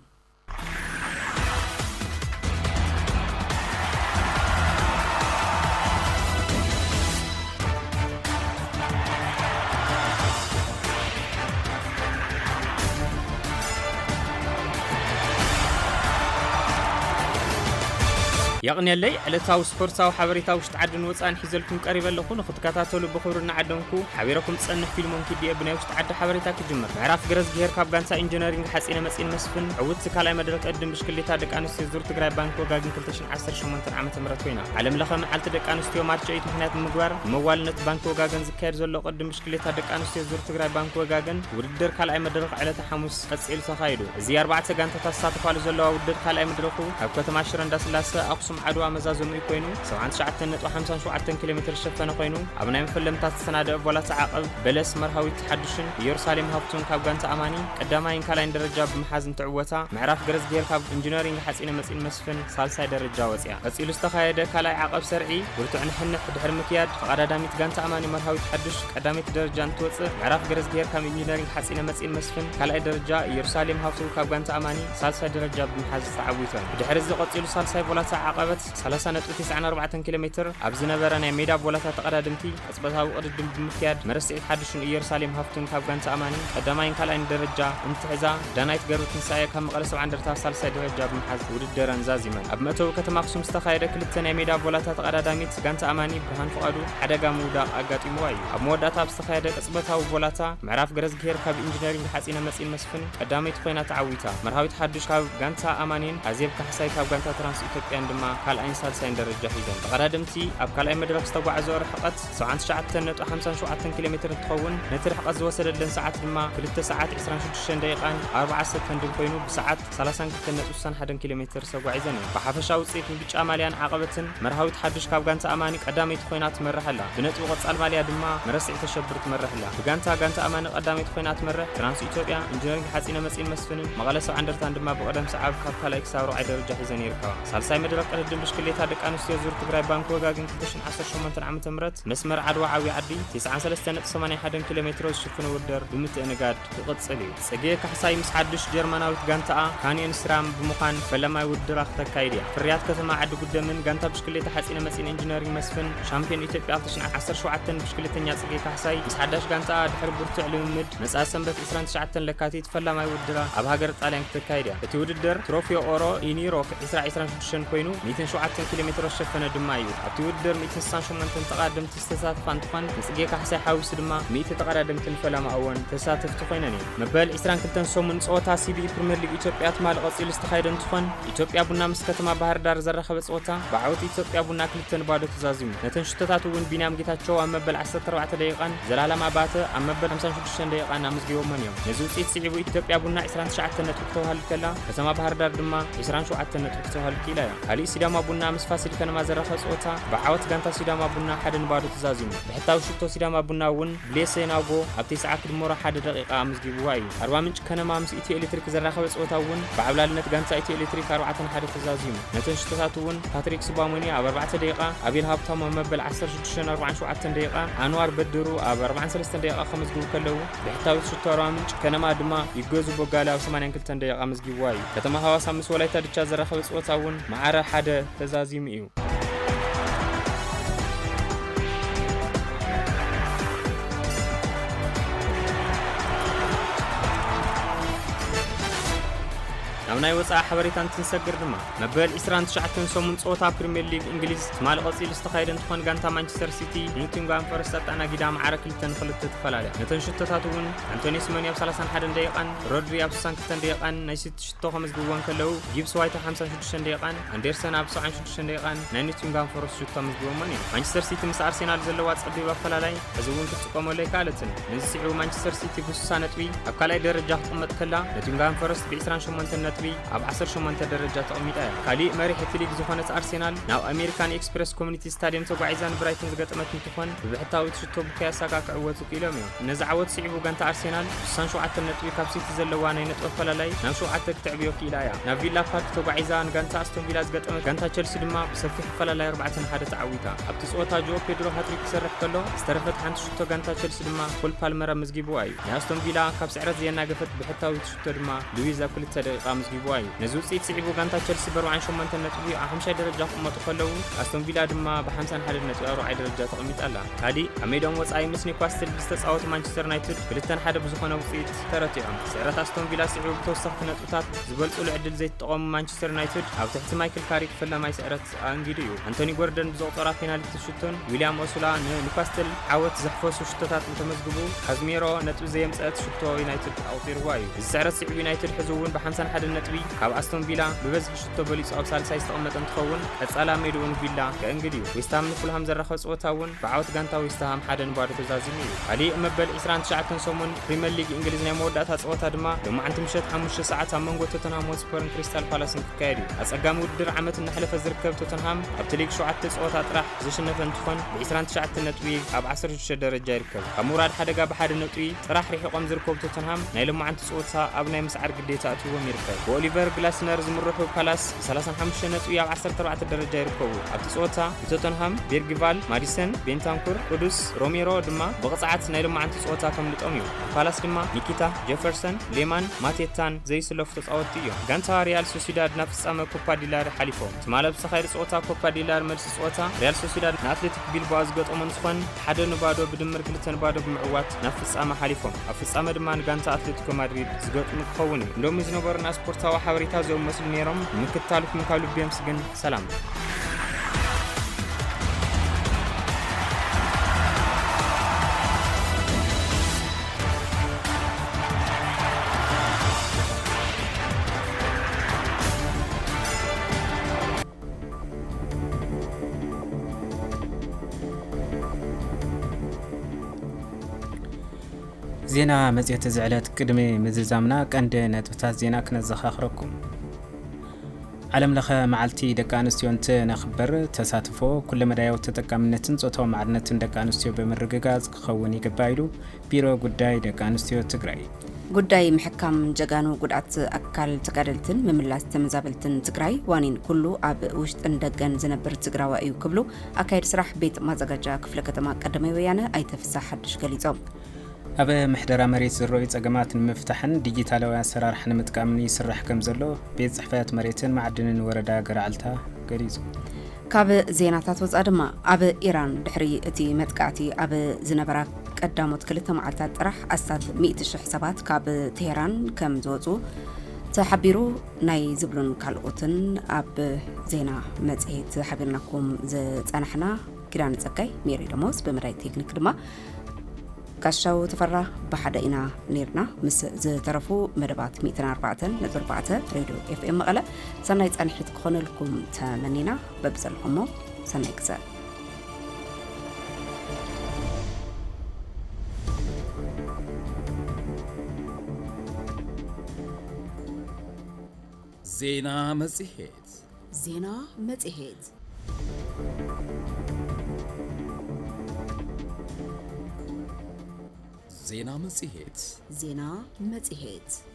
Speaker 2: يغني اللي على تاو سبورتاو حبريتاو شتعدن وصان حيزلكم قريب لكم نختكاتاتلو بخورنا عدنكو حبيركم تصنح فيلمون كدي ابني وشتعد حبريتا كجمر معرف غرز غير كاب غانسا انجينيرينغ حسينه مسين مسفن عوت كالاي مدرك قدم بشكليتا دق انستي زور تግራይ ባንክ ወጋግን 2018 ዓመተ ምህረት ኮይና ዓለም ለኸ መዓልቲ ደቅ አንስትዮ ማርቻይት ምክንያት ምግባር መዋልነት ባንክ ወጋግን ዝካየድ ዘሎ ቀደም በሽክሌታ ደቅ አንስትዮ ዙር ትግራይ ባንክ ወጋግን ውድድር ካልኣይ መድረኽ ዕለተ ሐሙስ ቀጽል ተኻይዱ እዚ 4 ጋንታ ተሳትፋሉ ዘለዎ ውድድር ካልኣይ መድረኹ ኣብ ከተማ ሽረ እንዳስላሴ ኣክሱም عدوى مزازم يكونوا 79.57 كيلومتر شفنا كونوا أبناء مفلمتات السنة ولا تعاقب بلس مرهوي تحدشن يرسالم هفتون كابغانت أماني قدما ينكالين درجة بمحازن تعوتا معرف جرز غير كاب انجينيرينغ حسين مسين مسفن سالساي درجة وسيا أسئلة استخايدة كلاي عقب سرعي ورتعن حنح دحر مكياد قدامي تغانت أماني مرهوي تحدش قدامي درجة توصل معرف جرز غير كاب انجينيرينغ حسين مسين مسفن كلاي درجة يرسالم هفتون كابغانت أماني سالساي درجة بمحازن تعوتا دحر الزقطيل سالساي ولا تعاقب 3.94 كيلومتر أبزنا برنا ميدا بولتا تقدمتي أثبتها وقدم بمكياد مرسئ حدشون يرسالم هفتون كابغانت أماني قدما ينكالين درجة انتحزا دانايت قرو تنسايا كم قلسوا عن درتا سالساي درجة بمحاز وددران زازمان أبمتو كتم أقسم استخايرة كلتنا ميدا بولتا تقدمت غانت أماني بهان فقادو حدقا مودا أقاتي مواي أبموداتا بستخايرة أثبتها وبولتا معرف غرز غير كاب انجينيرينغ حسين مسين مسفن قدامي تخوينا تعويتا مرهاوي تحدش كاب غانت أمانين عزيب كحساي كاب غانت ترانس إثيوبيا عندما
Speaker 15: ካልኣይን ሳልሳይን ደረጃ ሒዘን ተቀዳድምቲ ኣብ ካልኣይ መድረክ ዝተጓዓዘ ርሕቀት 79.52 ኪሎ ሜትር እንትኸውን ነቲ ርሕቀት ዝወሰደለን ሰዓት ድማ 2 ሰዓት 26 ደቂቃን 40 ሰከንድን ኮይኑ ብሰዓት 32.61 ኪሎ ሜትር ተጓዒዘን እዩ ብሓፈሻዊ ውፅኢት ብጫ ማልያን ዓቐበትን መርሃዊት ሓድሽ ካብ ጋንታ ኣማኒ ቀዳመይቲ ኮይና ትመርሕ ኣላ ብነጥቢ ቆጻል ማልያ ድማ መረስዒ ተሸብር ትመርሕ ኣላ ብጋንታ ኣማኒ ቀዳመይቲ ኮይና ትመርሕ ትራንስ ኢትዮጵያ ኢንጂነሪንግ ሓጺነ መጺን መስፍንን መቐለ ሰብዓ እንደርታን ድማ ብቀደም ሰዓብ ካብ ካልኣይ ክሳብ ራብዓይ ደረጃ ሒዘን ይርከባ ሳልሳይ መድረክ ቅድድም ብሽክሌታ ደቂ ኣንስትዮ ዙር ትግራይ ባንክ ወጋግን 2018 ዓ.ም መስመር ዓድዋ ዓብዪ ዓዲ 93.81 ኪሎ ሜትር ዝሽፍን ውድድር ብምትእንጋድ ይቕጽል እዩ ጽጌ ካሕሳይ ምስ ሓድሽ ጀርመናዊት ጋንታኣ ካኒየን ስራም ብምዃን ፈለማይ ውድድር ክተካይድ እያ ፍርያት ከተማ ዓዲ ጉደምን ጋንታ ብሽክሌታ ሓጺነ መጺን ኢንጂነሪንግ መስፍን ሻምፒዮን ኢትዮጵያ 2017 ብሽክሌተኛ ጽጌ ካሕሳይ ምስ ሓዳሽ ጋንታኣ ድሕሪ ብርቱዕ ልምምድ መጻ ሰንበት 29 ለካቲት ፈለማይ ውድድር ኣብ ሃገር ጣልያን ክተካይድ እያ እቲ ውድድር ትሮፊዮ ኦሮ ኢኒሮ 2026 ኮይኑ 107 ኪሎ ሜትር ዝሸፈነ ድማ እዩ ኣብቲ ውድድር 168 ተቐዳድምቲ ዝተሳተፋ እንትኾን ንጽጌ ካሕሳይ ሓዊሱ ድማ 100 ተቐዳድምትን ፈለማ እውን ተሳተፍቲ ኮይነን እዩ መበል 22 ሰሙን ጸወታ ሲቢኢ ፕሪምየር ሊግ ኢትዮጵያ ትማል ቀጺሉ ዝተኻየደ እንትኾን ኢትዮጵያ ቡና ምስ ከተማ ባህር ዳር ዘረኸበ ጸወታ ብዓወት ኢትዮጵያ ቡና 2-0 ተዛዚሙ ነተን ሽቶታት እውን ቢንያም ጌታቸው ኣብ መበል 14 ደቂቃን ዘላለም ኣባተ ኣብ መበል 56 ደቂቃን ኣመስጊቦምን እዮም ነዚ ውጽኢት ስዒቡ ኢትዮጵያ ቡና 29 ነጥቢ ተዋህል ከላ ከተማ ባህር ዳር ድማ 27 ነጥቢ ተዋህል ኪላ እያ ካልእ ሲዳማ ቡና ምስ ፋሲል ከነማ ዘረኸበ ጸወታ ብዓወት ጋንታ ሲዳማ ቡና 1-0 ተዛዚሙ ብሕታዊ ሽቶ ሲዳማ ቡና እውን ብሌሴናጎ ኣብ 9 ክድመሮ 1 ደቂቃ ኣመስጊብዋ እዩ ኣርባ ምንጭ ከነማ ምስ ኢትዮ ኤሌክትሪክ ዘረኸበ ጸወታ እውን ብዓብላልነት ጋንታ ኢትዮ ኤሌክትሪክ 4-1 ተዛዚሙ ነተን ሽቶታት እውን ፓትሪክ ሱባሞኒ ኣብ 4 ደቂቃ ኣቤል ሃብታሙ ኣብ መበል 16:47 ደቂቃ ኣንዋር በድሩ ኣብ 43 ደቂቃ ከመስግቡ ከለዉ ብሕታዊ ሽቶ ኣርባ ምንጭ ከነማ ድማ ይገዙ ቦጋለ ኣብ 82 ደቂቃ መስጊብዋ እዩ ከተማ ሐዋሳ ምስ ወላይታ ድቻ ዘረኸበ ጸወታ እውን ማዓረ 1 ተዛዚሙ እዩ ኣብ ናይ ወጻኢ ሓበሬታ እንትንሰግር ድማ መበል 29 ሰሙን ጸወታ ፕሪምየር ሊግ እንግሊዝ ትማል ቀጺሉ ዝተኻየደ እንትኾን ጋንታ ማንቸስተር ሲቲ ኖቲንግሃም ፎረስት ኣጣናጊዳ ማዓረ 2-2 ተፈላለያ ነተን ሽቶታት እውን አንቶኒ ሲሞኒ ኣብ 31 ደቂቃን ሮድሪ ኣብ 62 ደቂቃን ናይ ሲቲ ሽቶ ከመስግብዎን ከለዉ ጊብስ ዋይት 56 ደቂቃን አንደርሰን ኣብ 76 ደቂቃን ናይ ኖቲንግሃም ፎረስት ሽቶ መስግቦምን እዩ ማንቸስተር ሲቲ ምስ ኣርሴናል ዘለዋ ጸቢብ ኣፈላላይ እዚ እውን ክትጥቀመሉ ይካኣለትን ነዚ ስዒቡ ማንቸስተር ሲቲ ብ60 ነጥቢ ኣብ ካልኣይ ደረጃ ክቕመጥ ከላ ኖቲንግሃም ፎረስት ብ28 ነጥቢ ኣብ 18 ደረጃ ተቐሚጣ እያ ካልእ መሪ ሕቲ ሊግ ዝኾነት ኣርሴናል ናብ ኣሜሪካን ኤክስፕረስ ኮሚኒቲ ስታድየም ተጓዒዛን ብራይተን ዝገጠመት እንትኾን ብብሕታዊት ሽቶ ብካያ ሳካ ክዕወቱ ክኢሎም እዮም ነዚ ዓወት ስዒቡ ጋንታ ኣርሴናል 67 ነጥቢ ካብ ሲቲ ዘለዋ ናይ ነጥቢ ኣፈላላይ ናብ 7 ክትዕብዮ ክኢላ እያ ናብ ቪላ ፓርክ ተጓዒዛ ንጋንታ ኣስቶን ቪላ ዝገጠመት ጋንታ ቸልሲ ድማ ብሰፊሕ ኣፈላላይ 4-1 ተዓዊታ ኣብቲ ጸወታ ጆ ፔድሮ ሃትሪክ ክሰርሕ ከሎ ዝተረፈት ሓንቲ ሽቶ ጋንታ ቸልሲ ድማ ኮል ፓልመር መስጊብዋ እዩ ናይ ኣስቶን ቪላ ካብ ስዕረት ዘየናገፈት ብሕታዊት ሽቶ ድማ ሉዊዝ ኣብ 2 ደቂቃ መስጊብዋ እዩ ነዚ ውጽኢት ስዒቡ ጋንታ ቸልሲ ብ48 ነጥቢ ኣብ 5 ደረጃ ክቕመጡ ከለዉ ኣስቶን ቪላ ድማ ብ51 ነጥቢ ኣብ 4 ደረጃ ተቐሚጣ ኣላ ካልእ ኣብ ሜዳኦም ወጻኢ ምስ ኒውካስትል ዝተጻወቱ ማንቸስተር ዩናይትድ 2-1 ብዝኾነ ውጽኢት ተረቲዖም ስዕረት ኣስቶን ቪላ ስዒቡ ብተወሳኺ ነጥብታት ዝበልጹሉ ዕድል ዘይተጠቐሙ ማንቸስተር ዩናይትድ ኣብ ትሕቲ ማይክል ካሪክ ፈላማይ ስዕረት ኣንጊዱ እዩ አንቶኒ ጎርደን ብዘቕጠራ ፔናልቲ ሽቶን ዊልያም ኦሱላ ንኒውካስትል ዓወት ዘሕፈሱ ሽቶታት እንተመዝግቡ ካዝሜሮ ነጥቢ ዘየምጽአት ሽቶ ዩናይትድ ኣውጢርዋ እዩ እዚ ስዕረት ስዒቡ ዩናይትድ ሕዚ እውን ብ51 ነጥቢ ካብ ኣስቶን ቪላ ብበዝሒ ሽቶ በሊጹ ኣብ ሳልሳይ ዝተቐመጠ እንትኸውን ቀጻላ ሜድኡን ቪላ ከእንግድ እዩ ዌስትሃም ንፉልሃም ዘረኸበ ጸወታ እውን ብዓወት ጋንታ ዌስትሃም 1-0 ተዛዚሙ እዩ ካልእ መበል 29 ሰሙን ፕሪምየር ሊግ እንግሊዝ ናይ መወዳእታ ጸወታ ድማ ሎማዓንቲ ምሸት 5 ሰዓት ኣብ መንጎ ቶተንሃም ሆትስፐርን ክሪስታል ፓላስን ክካየድ እዩ ኣጸጋሚ ውድድር ዓመት እናሕለፈ ዝርከብ ቶተንሃም ኣብቲ ሊግ 7 ጸወታ ጥራሕ ዝሽነፈ እንትኾን ብ29 ነጥቢ ኣብ 16 ደረጃ ይርከብ ካብ ምውራድ ሓደጋ ብ1 ነጥቢ ጥራሕ ሪሒቖም ዝርከቡ ቶተንሃም ናይ ሎማዓንቲ ጸወታ ኣብ ናይ ምስዓር ግዴታ እትዎም ይርከብ ኦሊቨር ግላስነር ዝምርሑ ፓላስ 35 ነጥቢ ኣብ 14 ደረጃ ይርከቡ ኣብቲ ጸወታ ቶተንሃም ቤርጊቫል ማዲሰን ቤንታንኩር ቅዱስ ሮሜሮ ድማ ብቕጽዓት ናይ ሎማዓንቲ ጸወታ ከምልጦም እዩ ፓላስ ድማ ኒኪታ ጀፈርሰን ሌማን ማቴታን ዘይስለፉ ተጻወትቲ እዮም ጋንታ ሪያል ሶሲዳድ ናብ ፍጻመ ኮፓ ዲላር ሓሊፎም ትማል ኣብ ዝተኻየደ ጸወታ ኮፓ ዲላር መልሲ ጸወታ ሪያል ሶሲዳድ ንኣትሌቲክ ቢልባኦ ዝገጠሙ እንትኾን 1-0 ብድምር 2-0 ብምዕዋት ናብ ፍጻመ ሓሊፎም ኣብ ፍጻመ ድማ ንጋንታ ኣትሌቲኮ ማድሪድ ዝገጥሙ ክኸውን እዩ ሎሚ ዝነበሩና ስፖርታዊ ሓበሬታ ዞም መስሉ ነይሮም ምክትታልኩም ካብ ልቢ የምስግን ሰላም
Speaker 2: زينا مزيت زعلت قدمي مززامنا قند نطبتات زينا كنزخاخركم عالم لخه معلتي دقانستيونت نخبر تساتفو كل مدايو تጠቃምነትን ጾታው ማዕድነትን ደቃንስቲዮ በመረጋጋዝ ከውን ይገባይሉ ቢሮ ጉዳይ ደቃንስቲዮ ትግራይ
Speaker 3: ጉዳይ محكم ጀጋኑ ጉዳት አካል ተጋደልትን መምላስ ተመዛበልትን ትግራይ ዋኒን ኩሉ አብ ውሽጥ እንደገን ዝነብር ትግራዋዩ ክብሉ አካይድ ስራሕ ቤት ማዘጋጃ ክፍለ ከተማ ቀደመ ወያነ አይተፍሳ ሐድሽ ገሊጾም
Speaker 2: أب محدر مريت الرؤية أجماعات المفتحن ديجيتال وأسرار حنا متكاملين يسرح كم زلوا بيت صحفيات مريتين معدن وردا قرعلتها قريزو
Speaker 3: كاب زيناتات وزادما أب إيران دحري تي متقعتي أب زنبرا قدامت كلتهم عالتات رح أستاد 100 حسابات كاب تهران كم زوزو تحبيرو ناي زبلون كالوتن أب زينا متقيت حبيرناكم زانحنا كيران تسكاي ميري دموز بمراي تكنيك دما كاشاو تفرع بحدا نيرنا مس زترفو مدبات 104.4 راديو اف ام مقاله سنايت انحيت كون لكم تمنينا ببزلكم سنايكس
Speaker 16: زينا مزيهت زينا مزيهت